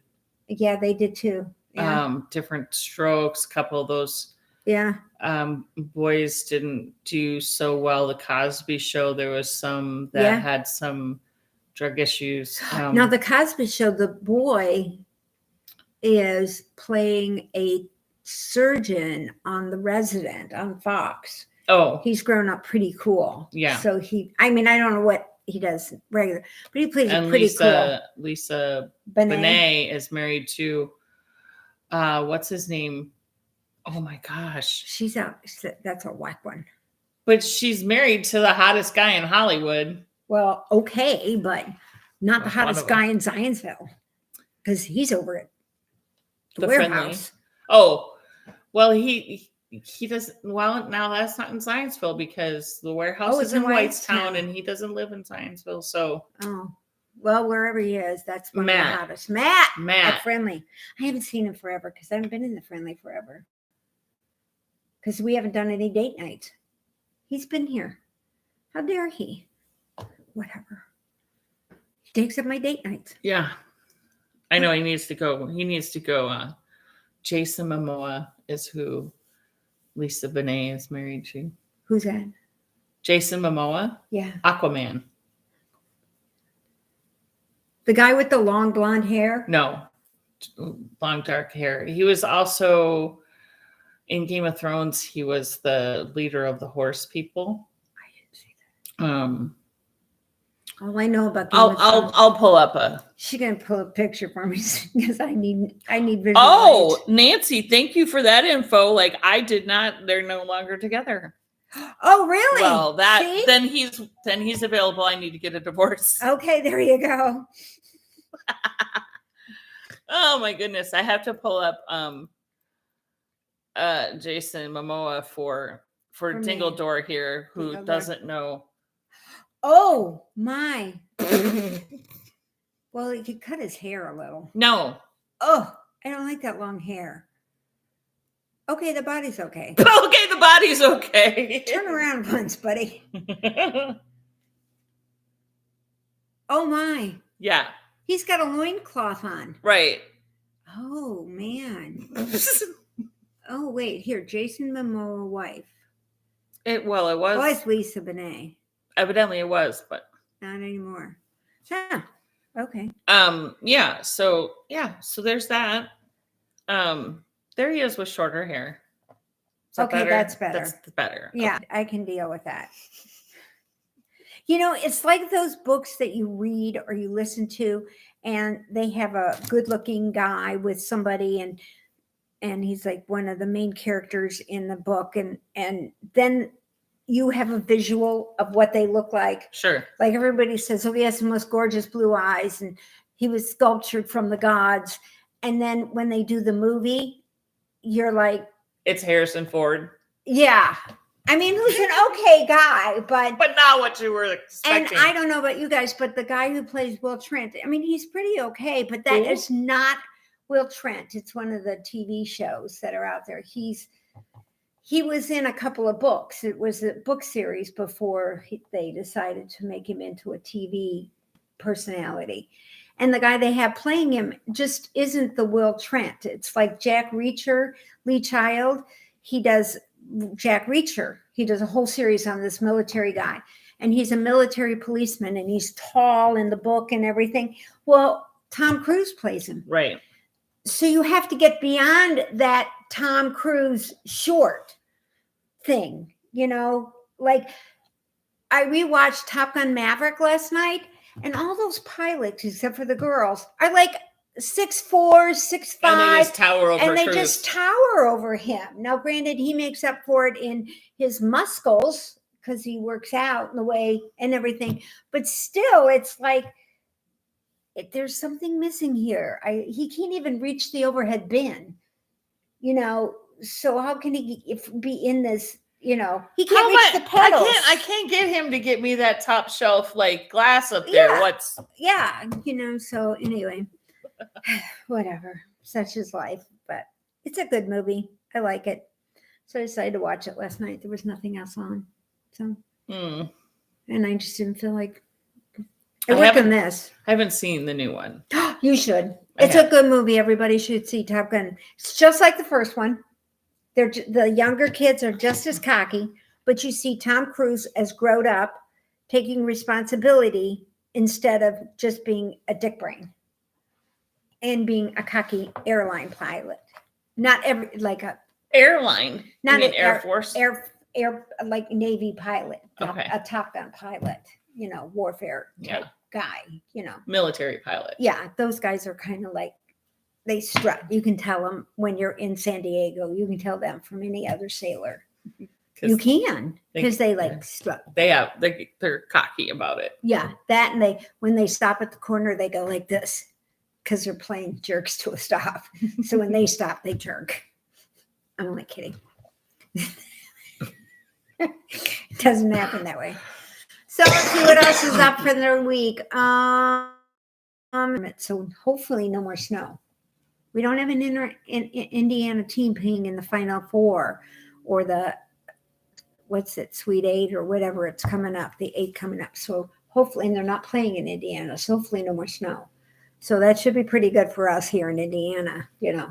they did too. Yeah. Different strokes. A couple of those boys didn't do so well. The Cosby Show, there was some that had some drug issues. Now the Cosby Show, the boy is playing a surgeon on The Resident on Fox. Oh, he's grown up pretty cool. Yeah. So I don't know what he does regular, but he plays pretty cool. Lisa Bonet is married to, what's his name? Oh my gosh. She's out. That's a whack one. But she's married to the hottest guy in Hollywood. Well, okay, but not the hottest guy in Zionsville because he's over at the warehouse. Friendly. Oh, well, he doesn't. Well, now that's not in Zionsville because the warehouse is in Whitestown and he doesn't live in Zionsville. So, well, wherever he is, that's one of the hottest. Matt at Friendly. I haven't seen him forever because I haven't been in the Friendly forever because we haven't done any date nights. He's been here. How dare he? Whatever. takes up my date nights. Yeah. I know he needs to go. Jason Momoa is who Lisa Bonet is married to. Who's that? Jason Momoa? Yeah. Aquaman. The guy with the long blonde hair? No. Long dark hair. He was also in Game of Thrones. He was the leader of the horse people. I didn't see that. All I know about I'll pull up She's gonna pull a picture for me because I need visual. Oh, light. Nancy, thank you for that info. Like I did not. They're no longer together. Oh, really? Well, then he's available. I need to get a divorce. Okay, there you go. Oh my goodness, I have to pull up Jason Momoa for Dingledore here, who doesn't know. Oh my. Well, he could cut his hair a little. No. Oh, I don't like that long hair. Okay, the body's okay. Okay, the body's okay. Turn around once, buddy. Oh my. Yeah. He's got a loincloth on. Right. Oh man. Oh wait, here, Jason Momoa wife. It was Lisa Bonet. Evidently it was, but not anymore. Huh. Okay. Yeah, so there's that. There he is with shorter hair. Okay, that's better. That's better. Yeah, okay. I can deal with that. You know, it's like those books that you read or you listen to, and they have a good-looking guy with somebody, and he's like one of the main characters in the book, and then you have a visual of what they look like. Sure. Like everybody says, oh, he has the most gorgeous blue eyes, and he was sculptured from the gods. And then when they do the movie, you're like, it's Harrison Ford. Yeah. I mean, who's an okay guy, but not what you were expecting. And I don't know about you guys, but the guy who plays Will Trent, I mean, he's pretty okay, but that is not Will Trent. It's one of the TV shows that are out there. He was in a couple of books. It was a book series before they decided to make him into a TV personality. And the guy they have playing him just isn't the Will Trent. It's like Jack Reacher, Lee Child. He does Jack Reacher. He does a whole series on this military guy. And he's a military policeman, and he's tall in the book and everything. Well, Tom Cruise plays him. Right. So you have to get beyond that Tom Cruise short thing, you know, like I rewatched Top Gun Maverick last night, and all those pilots, except for the girls, are like 6'4", 6'5", and they just tower over and they Cruise. Just tower over him. Now, granted, he makes up for it in his muscles because he works out in the way and everything, but still, it's like there's something missing here. He can't even reach the overhead bin, you know. So how can he be in this? You know, he can't reach the pedals. I can't get him to get me that top shelf like glass up there. Yeah, you know. So anyway, whatever. Such is life. But it's a good movie. I like it. So I decided to watch it last night. There was nothing else on. So, and I just didn't feel like. I haven't seen the new one. You should. It's a good movie. Everybody should see Top Gun. It's just like the first one. The younger kids are just as cocky, but you see Tom Cruise as grown up, taking responsibility instead of just being a dick brain and being a cocky airline pilot. Not Airline. Not an Air Force. Air like Navy pilot. Okay. A Top Gun pilot. You know, warfare type guy, you know. Military pilot. Yeah, those guys are kind of like, they strut. You can tell them when you're in San Diego. You can tell them from any other sailor. You can, because they like strut. They're cocky about it. Yeah, that, and when they stop at the corner, they go like this, because they're playing jerks to a stop. So when they stop, they jerk. I'm only kidding. It doesn't happen that way. So let's see what else is up for the week. So hopefully no more snow. We don't have an Indiana team playing in the Final Four or the Sweet 8 or whatever it's coming up, the 8 coming up. So hopefully, and they're not playing in Indiana, so hopefully no more snow. So that should be pretty good for us here in Indiana,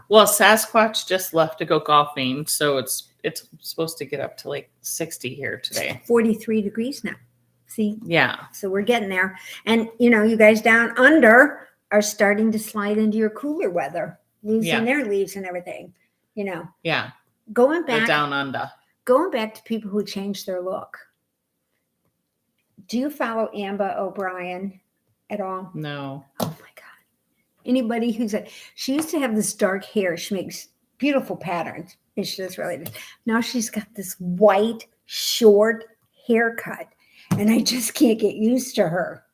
Well, Sasquatch just left to go golfing, so it's supposed to get up to like 60 here today. 43 degrees now. See? Yeah. So we're getting there. And, you guys down under are starting to slide into your cooler weather, losing their leaves and everything, Yeah. Going back. They're down under. Going back to people who change their look. Do you follow Amber O'Brien at all? No. Oh my God. Anybody she used to have this dark hair. She makes beautiful patterns. And she does really. Now she's got this white, short haircut. And I just can't get used to her.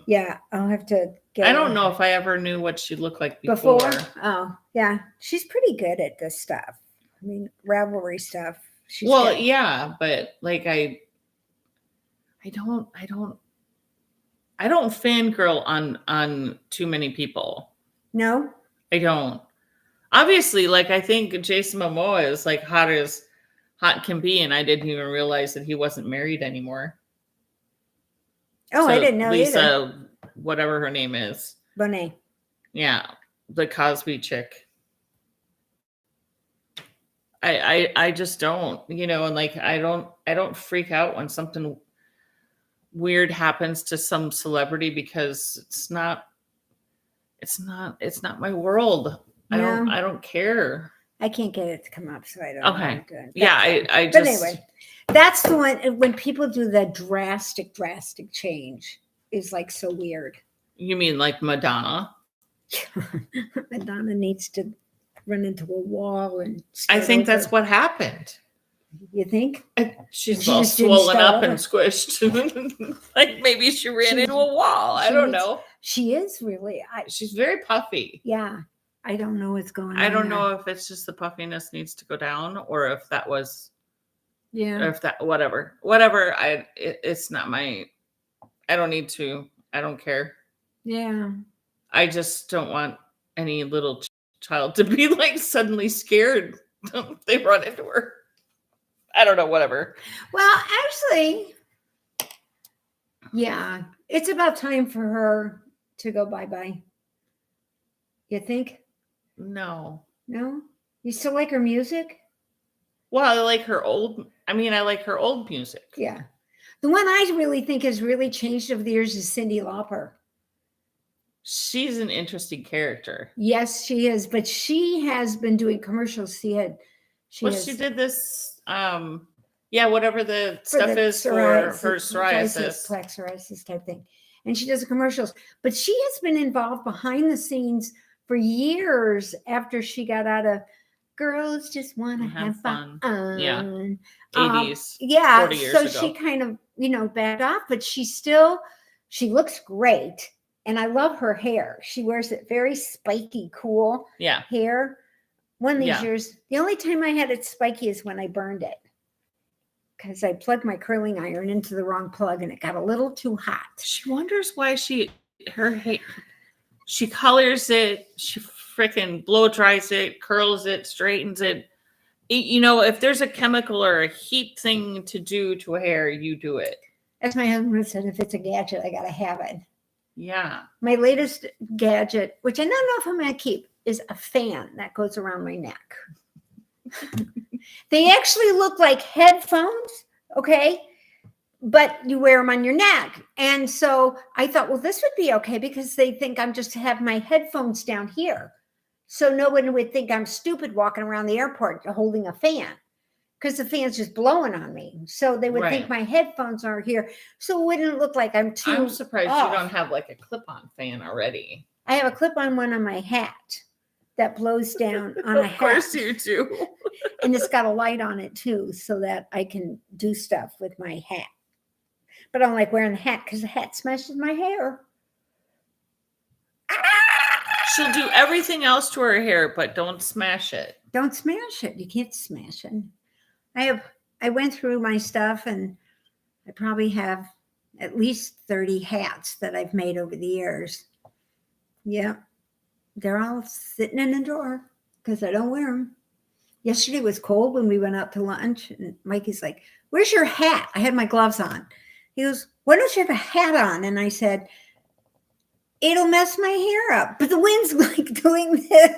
Yeah, I'll have to get I don't know if I ever knew what she looked like before. Oh, yeah. She's pretty good at this stuff. I mean, Ravelry stuff. Yeah, but like I don't fangirl on too many people. No? I don't. Obviously, like I think Jason Momoa is like hot can be, and I didn't even realize that he wasn't married anymore. Oh, so I didn't know Lisa, either. Whatever her name is. Bonet. Yeah, the Cosby chick. I just don't, and like I don't freak out when something weird happens to some celebrity because it's not my world. No. I don't care. I can't get it to come up, so I don't know. Okay. Yeah, I but just. Anyway, that's the one when people do the drastic change is like so weird. You mean like Madonna? Madonna needs to run into a wall and. I think that's what happened. You think? She's all swollen up and squished. Like maybe she ran into a wall. I don't know. She is really. She's very puffy. Yeah. I don't know what's going on. I don't know if it's just the puffiness needs to go down or if that was. Yeah. Or if that, whatever. It's not my. I don't need to. I don't care. Yeah. I just don't want any little child to be like suddenly scared. They run into her. I don't know, whatever. Well, actually, yeah, it's about time for her to go bye-bye. You think? No. No? You still like her music? Well, I like her old music. Yeah. The one I really think has really changed over the years is Cyndi Lauper. She's an interesting character. Yes, she is. But she has been doing commercials. She did this, whatever the stuff is for her psoriasis. Plaque psoriasis type thing. And she does commercials. But she has been involved behind the scenes for years after she got out of Girls Just Want to Have Fun. Yeah. 80s. 40 years so ago. She kind of, backed off, but she looks great. And I love her hair. She wears it very spiky, cool hair. One of these years, the only time I had it spiky is when I burned it. Because I plugged my curling iron into the wrong plug and it got a little too hot. She wonders why she colors it, she freaking blow dries it, curls it, straightens it. If there's a chemical or a heat thing to do to a hair, you do it. As my husband said, if it's a gadget, I got to have it. Yeah. My latest gadget, which I don't know if I'm going to keep, is a fan that goes around my neck. They actually look like headphones, okay? But you wear them on your neck. And so I thought, well, this would be okay because they think I'm just have my headphones down here. So no one would think I'm stupid walking around the airport holding a fan because the fan's just blowing on me. So they would think my headphones are here. So it wouldn't look like I'm surprised you don't have like a clip-on fan already. I have a clip-on one on my hat that blows down on a hat. Of course you do. And it's got a light on it too, so that I can do stuff with my hat. But I don't like wearing the hat because the hat smashes my hair. She'll do everything else to her hair, but don't smash it. Don't smash it. You can't smash it. I went through my stuff and I probably have at least 30 hats that I've made over the years. Yeah. They're all sitting in a drawer because I don't wear them. Yesterday was cold when we went out to lunch and Mikey's like, "Where's your hat?" I had my gloves on. He goes, why don't you have a hat on? And I said, it'll mess my hair up. But the wind's like doing this.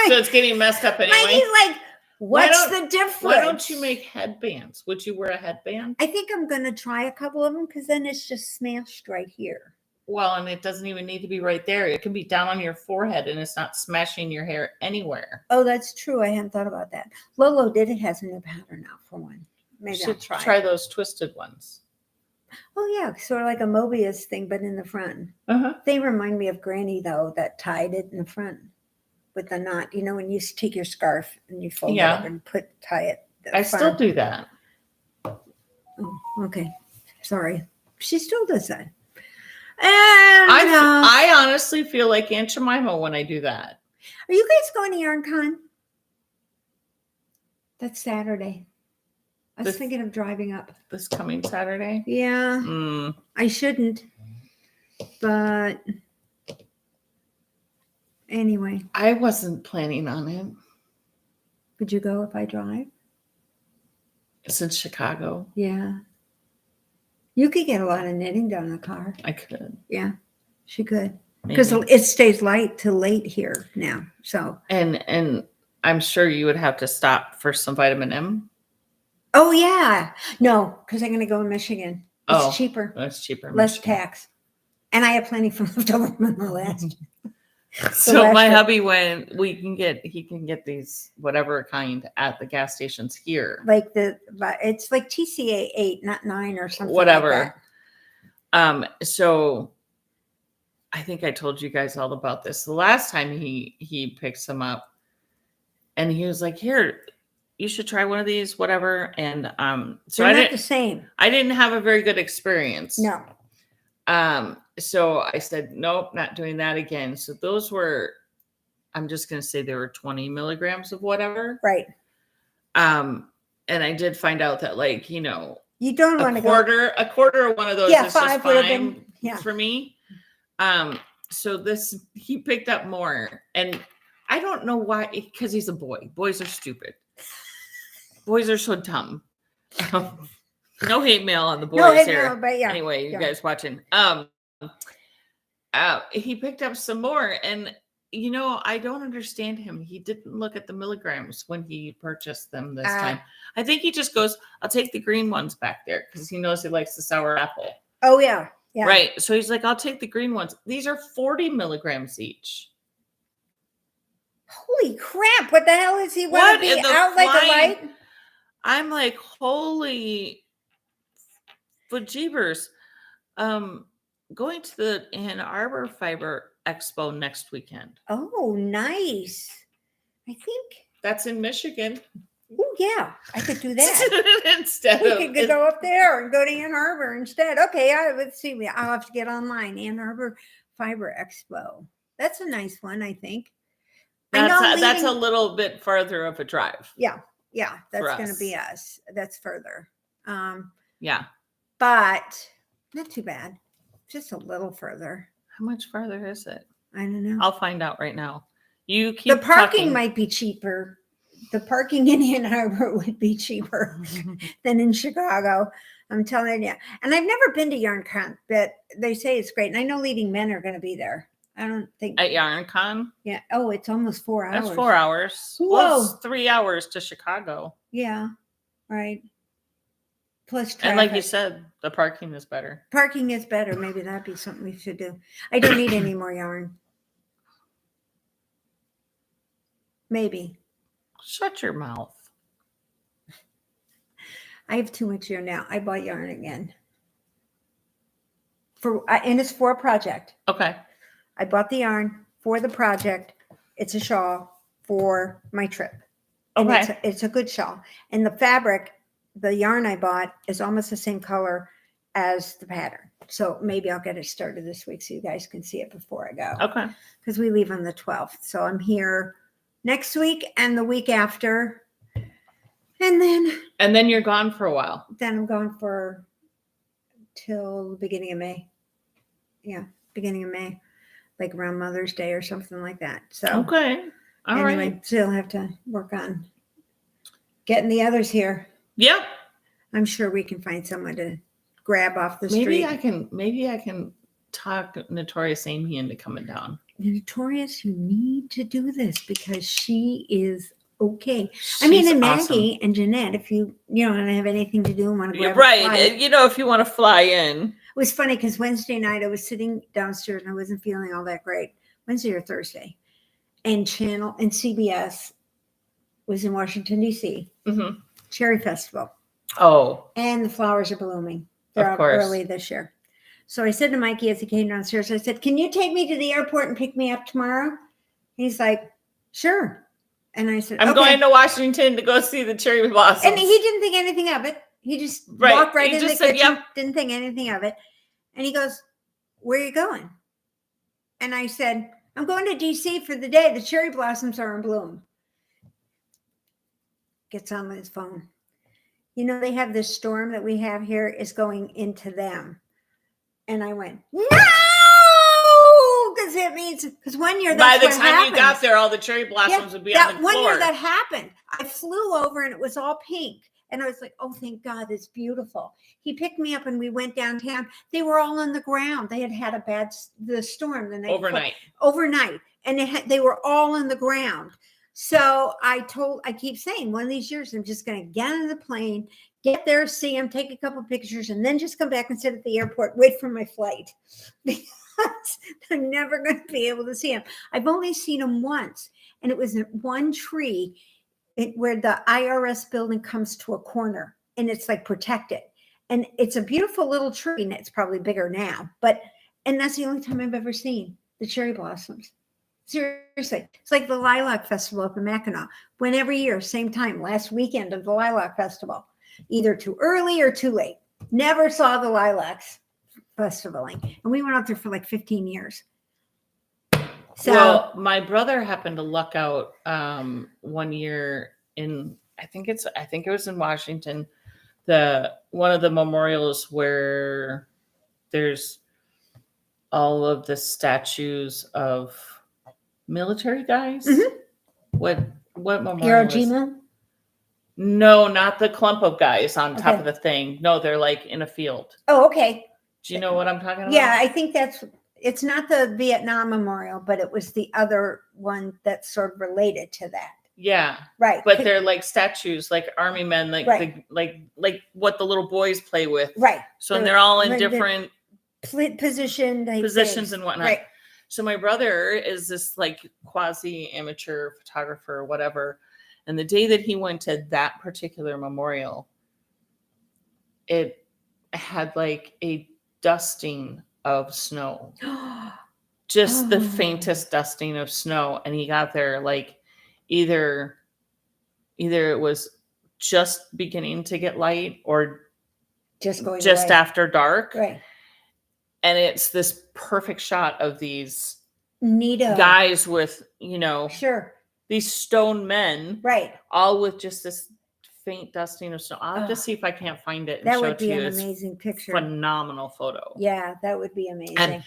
So it's getting messed up anyway. Mikey's like, what's the difference? Why don't you make headbands? Would you wear a headband? I think I'm going to try a couple of them because then it's just smashed right here. Well, and it doesn't even need to be right there. It can be down on your forehead and it's not smashing your hair anywhere. Oh, that's true. I hadn't thought about that. Lolo has a new pattern out for one. Maybe I'll try those twisted ones. Oh, yeah. Sort of like a Mobius thing, but in the front. Uh-huh. They remind me of Granny, though, that tied it in the front with the knot. You know, when you take your scarf and you fold it up and tie it. I still do that. Oh, okay. Sorry. She still does that. I honestly feel like Aunt Jemima when I do that. Are you guys going to YarnCon? That's Saturday. I was thinking of driving up. This coming Saturday? Yeah. I shouldn't. But anyway. I wasn't planning on it. Would you go if I drive? It's in Chicago. Yeah. You could get a lot of knitting done in the car. I could. Yeah, she could. Because it stays light till late here now. So and I'm sure you would have to stop for some vitamin M. Oh yeah. No, because I'm gonna go in Michigan. It's cheaper. It's cheaper. Less tax. And I have plenty from leftover from the last. So my hubby he can get these whatever kind at the gas stations here. Like it's like TCA 8, not 9 or something. Whatever. Like that. So I think I told you guys all about this. The last time he picked some up and he was like, here, you should try one of these, whatever. And so they're not the same. I didn't have a very good experience. No. So I said, nope, not doing that again. So those were, I'm just going to say there were 20 milligrams of whatever. Right. And I did find out that you don't want to go. A quarter of one of those is just fine for me. So he picked up more and I don't know why, because he's a boy. Boys are stupid. Boys are so dumb. No hate mail on the boys here. But anyway, you guys watching. He picked up some more and I don't understand him. He didn't look at the milligrams when he purchased them this time. I think he just goes, I'll take the green ones back there because he knows he likes the sour apple. Oh yeah. Yeah. Right. So he's like, I'll take the green ones. These are 40 milligrams each. Holy crap. What the hell is he want to be out like a light? I'm like, holy bejeebers. Going to the Ann Arbor Fiber Expo next weekend. Oh, nice. I think that's in Michigan. Oh, yeah. I could do that. Instead we could go up there and go to Ann Arbor instead. Okay, let's see. I'll have to get online. Ann Arbor Fiber Expo. That's a nice one, I think. That's a little bit farther of a drive. Yeah. Yeah. That's going to be us. That's further. Yeah. But not too bad. Just a little further. How much farther is it? I don't know. I'll find out right now. You keep the parking might be cheaper. The parking in Ann Arbor would be cheaper than in Chicago. I'm telling you. And I've never been to YarnCon, but they say it's great. And I know leading men are going to be there. I don't think at YarnCon. Yeah. Oh, it's almost 4 hours. That's 4 hours. Whoa. Well, it's 3 hours to Chicago. Yeah. Right. Plus traffic. And like you said, the parking is better. Parking is better. Maybe that'd be something we should do. I don't need any more yarn. Maybe. Shut your mouth. I have too much yarn now. I bought yarn again. And it's for a project. Okay. I bought the yarn for the project. It's a shawl for my trip. And okay. It's a good shawl. And the fabric, the yarn I bought is almost the same color as the pattern. So maybe I'll get it started this week so you guys can see it before I go. Okay. Because we leave on the 12th. So I'm here next week and the week after. And then you're gone for a while. Then I'm gone till the beginning of May. Yeah, beginning of May. Like around Mother's Day or something like that. So okay. All right. So I'll have to work on getting the others here. Yep. I'm sure we can find someone to grab off the maybe street. Maybe I can talk Notorious Amy into coming down. Notorious, you need to do this because she is okay. She's I mean, and awesome. Maggie and Jeanette, if you don't have anything to do and want to grab right. a flight. If you want to fly in. It was funny because Wednesday night I was sitting downstairs and I wasn't feeling all that great. Wednesday or Thursday. And CBS was in Washington, D.C. Mm-hmm. Cherry Festival. Oh. And the flowers are blooming. They're out early this year. So I said to Mikey as he came downstairs, I said, can you take me to the airport and pick me up tomorrow? He's like, sure. And I said, I'm going to Washington to go see the cherry blossoms. And he didn't think anything of it. He just walked right in the kitchen, yep. Didn't think anything of it. And he goes, where are you going? And I said, I'm going to D.C. for the day. The cherry blossoms are in bloom. Gets on his phone. They have this storm that we have here is going into them. And I went, no, because it means, because 1 year by the time you got there, all the cherry blossoms would be on the floor. 1 year that happened, I flew over and it was all pink. And I was like, oh, thank God, it's beautiful. He picked me up and we went downtown. They were all on the ground. They had the storm the night overnight. And they were all on the ground. So I keep saying, one of these years, I'm just going to get on the plane, get there, see him, take a couple of pictures, and then just come back and sit at the airport, wait for my flight. Because I'm never going to be able to see him. I've only seen him once, and it was in one tree where the IRS building comes to a corner, and it's like protected. And it's a beautiful little tree, and it's probably bigger now. And that's the only time I've ever seen the cherry blossoms. Seriously, it's like the Lilac Festival up in Mackinac. When every year, same time, last weekend of the Lilac Festival, either too early or too late. Never saw the Lilacs Festivaling, and we went out there for like 15 years. So, my brother happened to luck out 1 year in I think it was in Washington, one of the memorials where there's all of the statues of military guys. Mm-hmm. What memorial? Hiroshima? No, not the clump of guys on top of the thing. No, they're like in a field. Oh, okay. Do you know what I'm talking about? Yeah, I think it's not the Vietnam Memorial, but it was the other one that's sort of related to that. Yeah. Right. But they're like statues, like army men, like like what the little boys play with. Right. So they're all in different positions and whatnot. Right. So my brother is this like quasi amateur photographer or whatever. And the day that he went to that particular memorial, it had like a dusting of snow. Just the faintest dusting of snow. And he got there like either it was just beginning to get light or just after dark. Right. And it's this perfect shot of these Neato guys with, sure, these stone men, right? All with just this faint dusting of snow. I'll have to see if I can't find it. And that would be an amazing picture. Phenomenal photo. Yeah, that would be amazing. And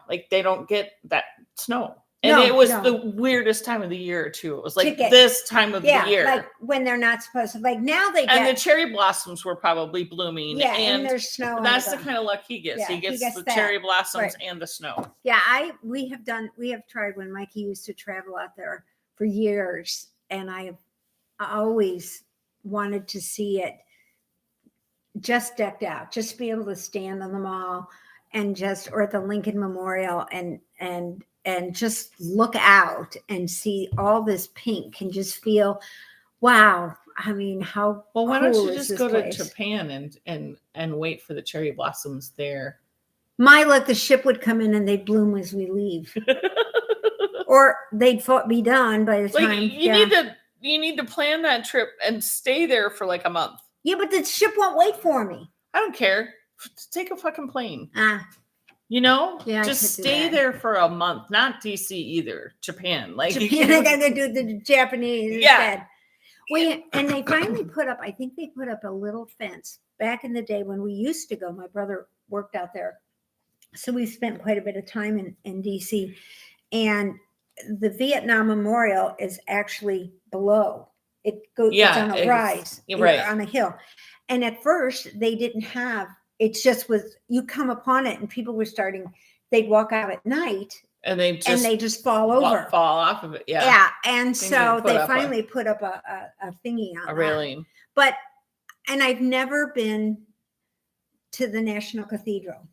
like they don't get that snow. And it was the weirdest time of the year too. It was like this time of the year. Like when they're not supposed to. Like now they get. And the cherry blossoms were probably blooming. Yeah, and there's snow. That's the kind of luck he gets. Yeah, he gets the cherry blossoms and the snow. Yeah, we have tried when Mikey used to travel out there for years, and I always wanted to see it just decked out, just to be able to stand on the mall and or at the Lincoln Memorial and just look out and see all this pink and just feel, wow. I mean, how well, why cool don't you just go place? To Japan and wait for the cherry blossoms there? My luck, the ship would come in and they'd bloom as we leave. Or they'd be done by the time. You need to plan that trip and stay there for like a month. Yeah, but the ship won't wait for me. I don't care. Take a fucking plane. Yeah, just stay there for a month. Not DC either. Japan. Like Japan, I gotta do the Japanese instead. And they finally I think they put up a little fence back in the day when we used to go. My brother worked out there. So we spent quite a bit of time in DC. And the Vietnam Memorial is actually below. It's on a rise, on a hill. And at first they didn't have It's just you come upon it and people were they'd walk out at night and they just fall over. Fall off of it. Yeah. Yeah. And so they finally put up a thingy on a railing. And I've never been to the National Cathedral.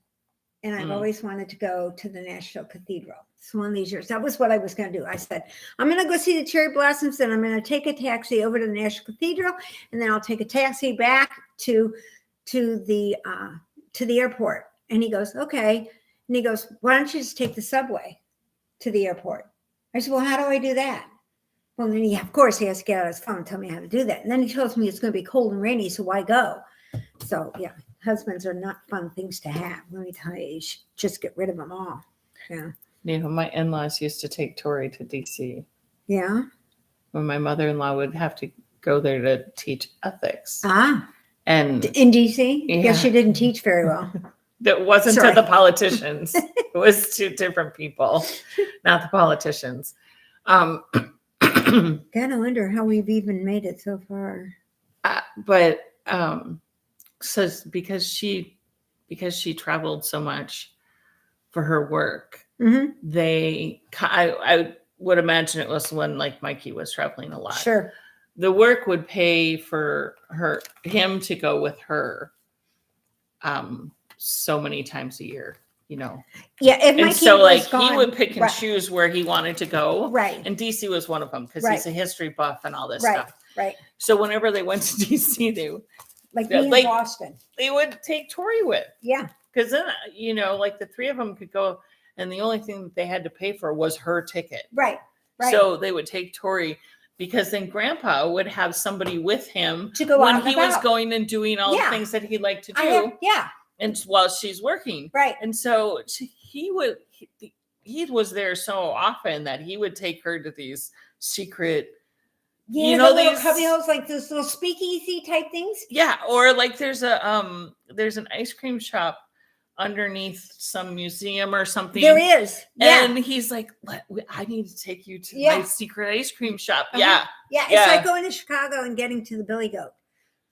And I've always wanted to go to the National Cathedral. It's one of these years. That was what I was going to do. I said, I'm going to go see the cherry blossoms, and I'm going to take a taxi over to the National Cathedral, and then I'll take a taxi back to the airport. And he goes, okay. And he goes, why don't you just take the subway to the airport? I said, well, how do I do that? Well, then of course, he has to get out his phone and tell me how to do that. And then he tells me it's going to be cold and rainy, so why go? So, yeah. Husbands are not fun things to have. Let me tell you, you should just get rid of them all. Yeah. My in-laws used to take Tori to DC. Yeah. When my mother-in-law would have to go there to teach ethics. And in DC? Yeah, she didn't teach very well. That wasn't to the politicians. It was to different people, not the politicians. Gotta wonder how we've even made it so far. So because she traveled so much for her work, I would imagine it was when like Mikey was traveling a lot. Sure. The work would pay for him to go with her so many times a year, Yeah, if Mikey and so was gone, he would pick and choose where he wanted to go. Right. And DC was one of them because he's a history buff and all this stuff. Right. So whenever they went to DC, they like me in Boston. They would take Tori with. Yeah. Because then, like the three of them could go, and the only thing that they had to pay for was her ticket. Right. So they would take Tori, because then Grandpa would have somebody with him to go when he was going and doing all the things that he'd like to do. And while she's working. Right. And so he was there so often that he would take her to these secret. Yeah, the little cubbyholes, like those little speakeasy type things. Yeah, or like there's an ice cream shop underneath some museum or something. There is. Yeah. And he's like, I need to take you to my secret ice cream shop. Yeah. Yeah, it's like going to Chicago and getting to the Billy Goat.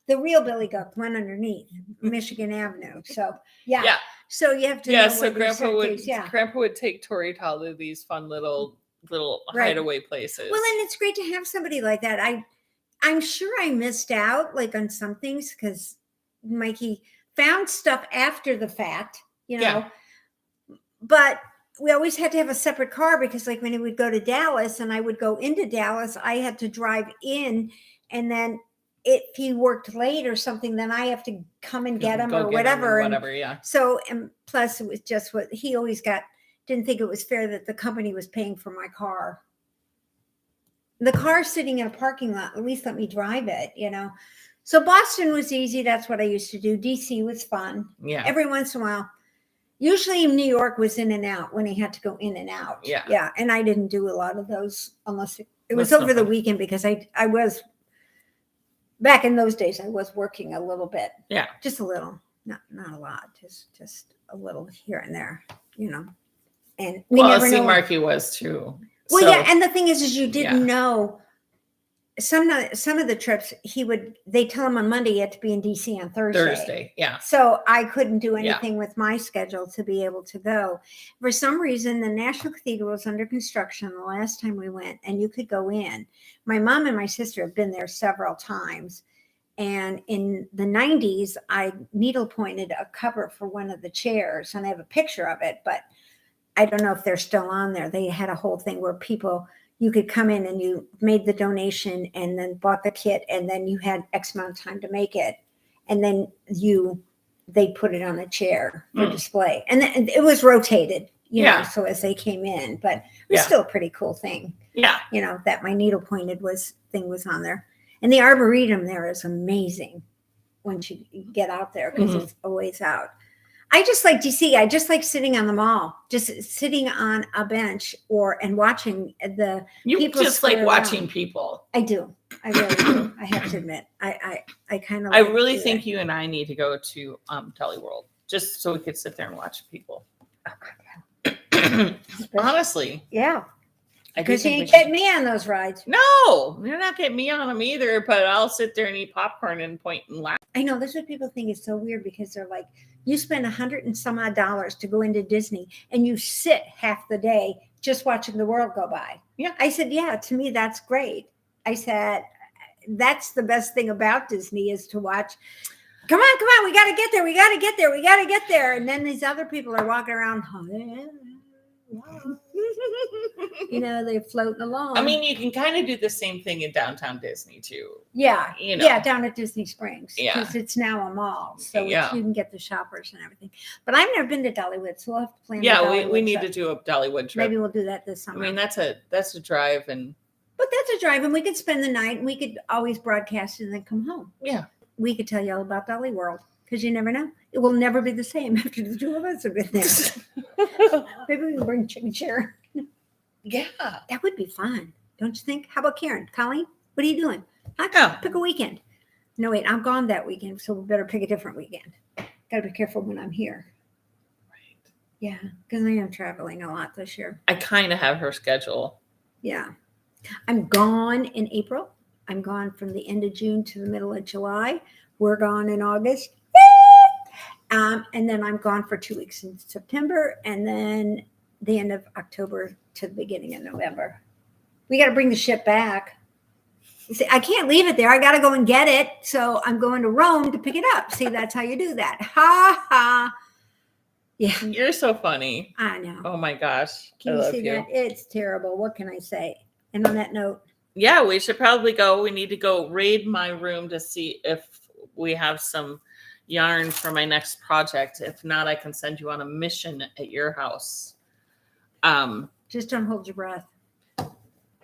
The real Billy Goat went underneath Michigan Avenue. So, yeah. So you have to know so Grandpa would take Tori to all of these fun little hideaway places. Well, and it's great to have somebody like that. I'm sure I missed out like on some things because Mikey found stuff after the fact, but we always had to have a separate car because like when he would go to Dallas and I would go into Dallas, I had to drive in, and then if he worked late or something, then I have to come and get him or whatever. So, and plus it was just what he always didn't think it was fair that the company was paying for my car. The car sitting in a parking lot, at least let me drive it, So Boston was easy. That's what I used to do. DC was fun. Yeah. Every once in a while. Usually New York was in and out when he had to go in and out. Yeah. Yeah. And I didn't do a lot of those unless it was over the weekend because I was, back in those days, I was working a little bit. Yeah. Just a little. Not a lot. Just a little here and there, And we never know. Marky was too. Well, yeah, and the thing is you didn't know. Some of the trips they tell him on Monday you had to be in DC on Thursday. Yeah. So I couldn't do anything with my schedule to be able to go. For some reason, the National Cathedral was under construction the last time we went, and you could go in. My mom and my sister have been there several times. And in the 90s, I needle pointed a cover for one of the chairs, and I have a picture of it, but I don't know if they're still on there. They had a whole thing where you could come in and you made the donation and then bought the kit, and then you had X amount of time to make it. And then they put it on a chair for display. And then it was rotated, so as they came in, but it was still a pretty cool thing. Yeah. That my needle pointed thing was on there. And the Arboretum there is amazing once you get out there because it's always out. I just like DC. I just like sitting on the mall, just sitting on a bench and watching the people. You just like watching people. I do. I really do. I have to admit. I kind of. I really think you and I need to go to Telly World just so we could sit there and watch people. Honestly. Yeah. Because you ain't getting me on those rides. No, you're not getting me on them either, but I'll sit there and eat popcorn and point and laugh. I know. This is what people think is so weird because they're like, You spend $100 and some odd to go into Disney, and you sit half the day just watching the world go by. Yeah. I said, yeah, to me, that's great. I said, that's the best thing about Disney is to watch. Come on, we got to get there. We got to get there. We got to get there. And then these other people are walking around. You know, they're floating along. I mean, you can kind of do the same thing in downtown Disney too. Yeah. You know. Yeah, down at Disney Springs. Yeah. Because it's now a mall. So Yeah. you can get the shoppers and everything. But I've never been to Dollywood, so we'll have to plan. Yeah, we need to do a Dollywood trip. Maybe we'll do that this summer. I mean, that's a drive, and but that's a drive, and we could spend the night, and we could always broadcast and then come home. yeah. We could tell you all about Dolly World, because you never know. It will never be the same after the two of us have been there. Maybe we can bring Chicken Chair. Yeah. That would be fun, don't you think? How about Karen? Colleen, what are you doing? Yeah. Pick a weekend. No, wait, I'm gone that weekend, so we better pick a different weekend. Got to be careful when I'm here. Right. Yeah, because I am traveling a lot this year. I kind of have her schedule. Yeah. I'm gone in April. I'm gone from the end of June to the middle of July. We're gone in August. And then I'm gone for 2 weeks in September, and then the end of October to the beginning of November. We got to bring the ship back. You see, I can't leave it there. I got to go and get it. So I'm going to Rome to pick it up. See, that's how you do that. Ha ha. Yeah. You're so funny. I know. Oh my gosh. Can you see that? It's terrible. What can I say? And on that note. Yeah, we should probably go. We need to go raid my room to see if we have some yarn for my next project. If not, I can send you on a mission at your house. Just don't hold your breath.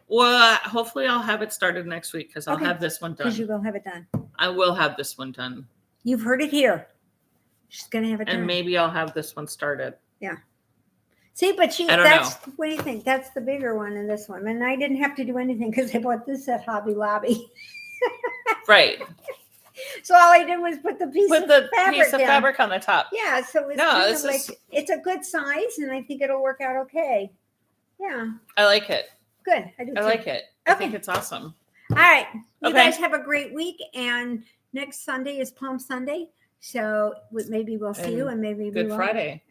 Well, hopefully I'll have it started next week because I'll have this one done. Because you will have it done. I will have this one done. You've heard it here. She's going to have it done. And maybe I'll have this one started. Yeah. See, but I don't know. What do you think? That's the bigger one in this one. And I didn't have to do anything because I bought this at Hobby Lobby. Right. So all I did was put the piece of fabric on the top. Yeah, so it's it's a good size, and I think it'll work out okay. Yeah. I like it. Good. I do too. like it. I think it's awesome. All right. You guys have a great week, and next Sunday is Palm Sunday. So maybe we'll see you, and maybe Good Friday.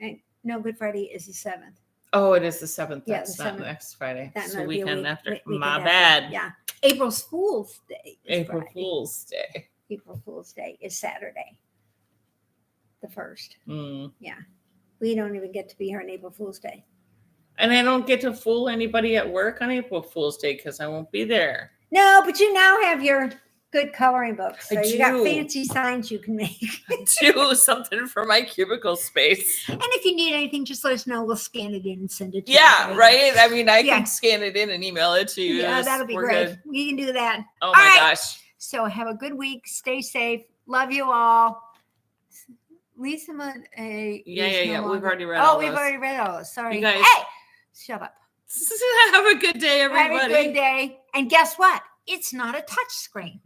No, Good Friday is the 7th. Oh, it is the 7th. Yeah, That's the not 7th. next Friday. That So might be a weekend week- after. weekend My after. bad. Yeah. April Fool's Day. April Fool's Day. April Fool's Day is Saturday, the 1st. Mm. Yeah. We don't even get to be here on April Fool's Day. And I don't get to fool anybody at work on April Fool's Day because I won't be there. No, but you now have your good coloring books. So I you got do. fancy signs you can make. Do something for my cubicle space. And if you need anything, just let us know. We'll scan it in and send it to Yeah, you. right? I mean, I Yeah. can scan it in and email it to you. Yeah, that'll be We're great. good. We can do that. Oh All my right. gosh. So have a good week. Stay safe. Love you all. Lisa, Yeah. We've already read Oh, all we've those. already read all those. Sorry. You guys- Hey, shut up. Have a good day, everybody. Have a good day. And guess what? It's not a touch screen.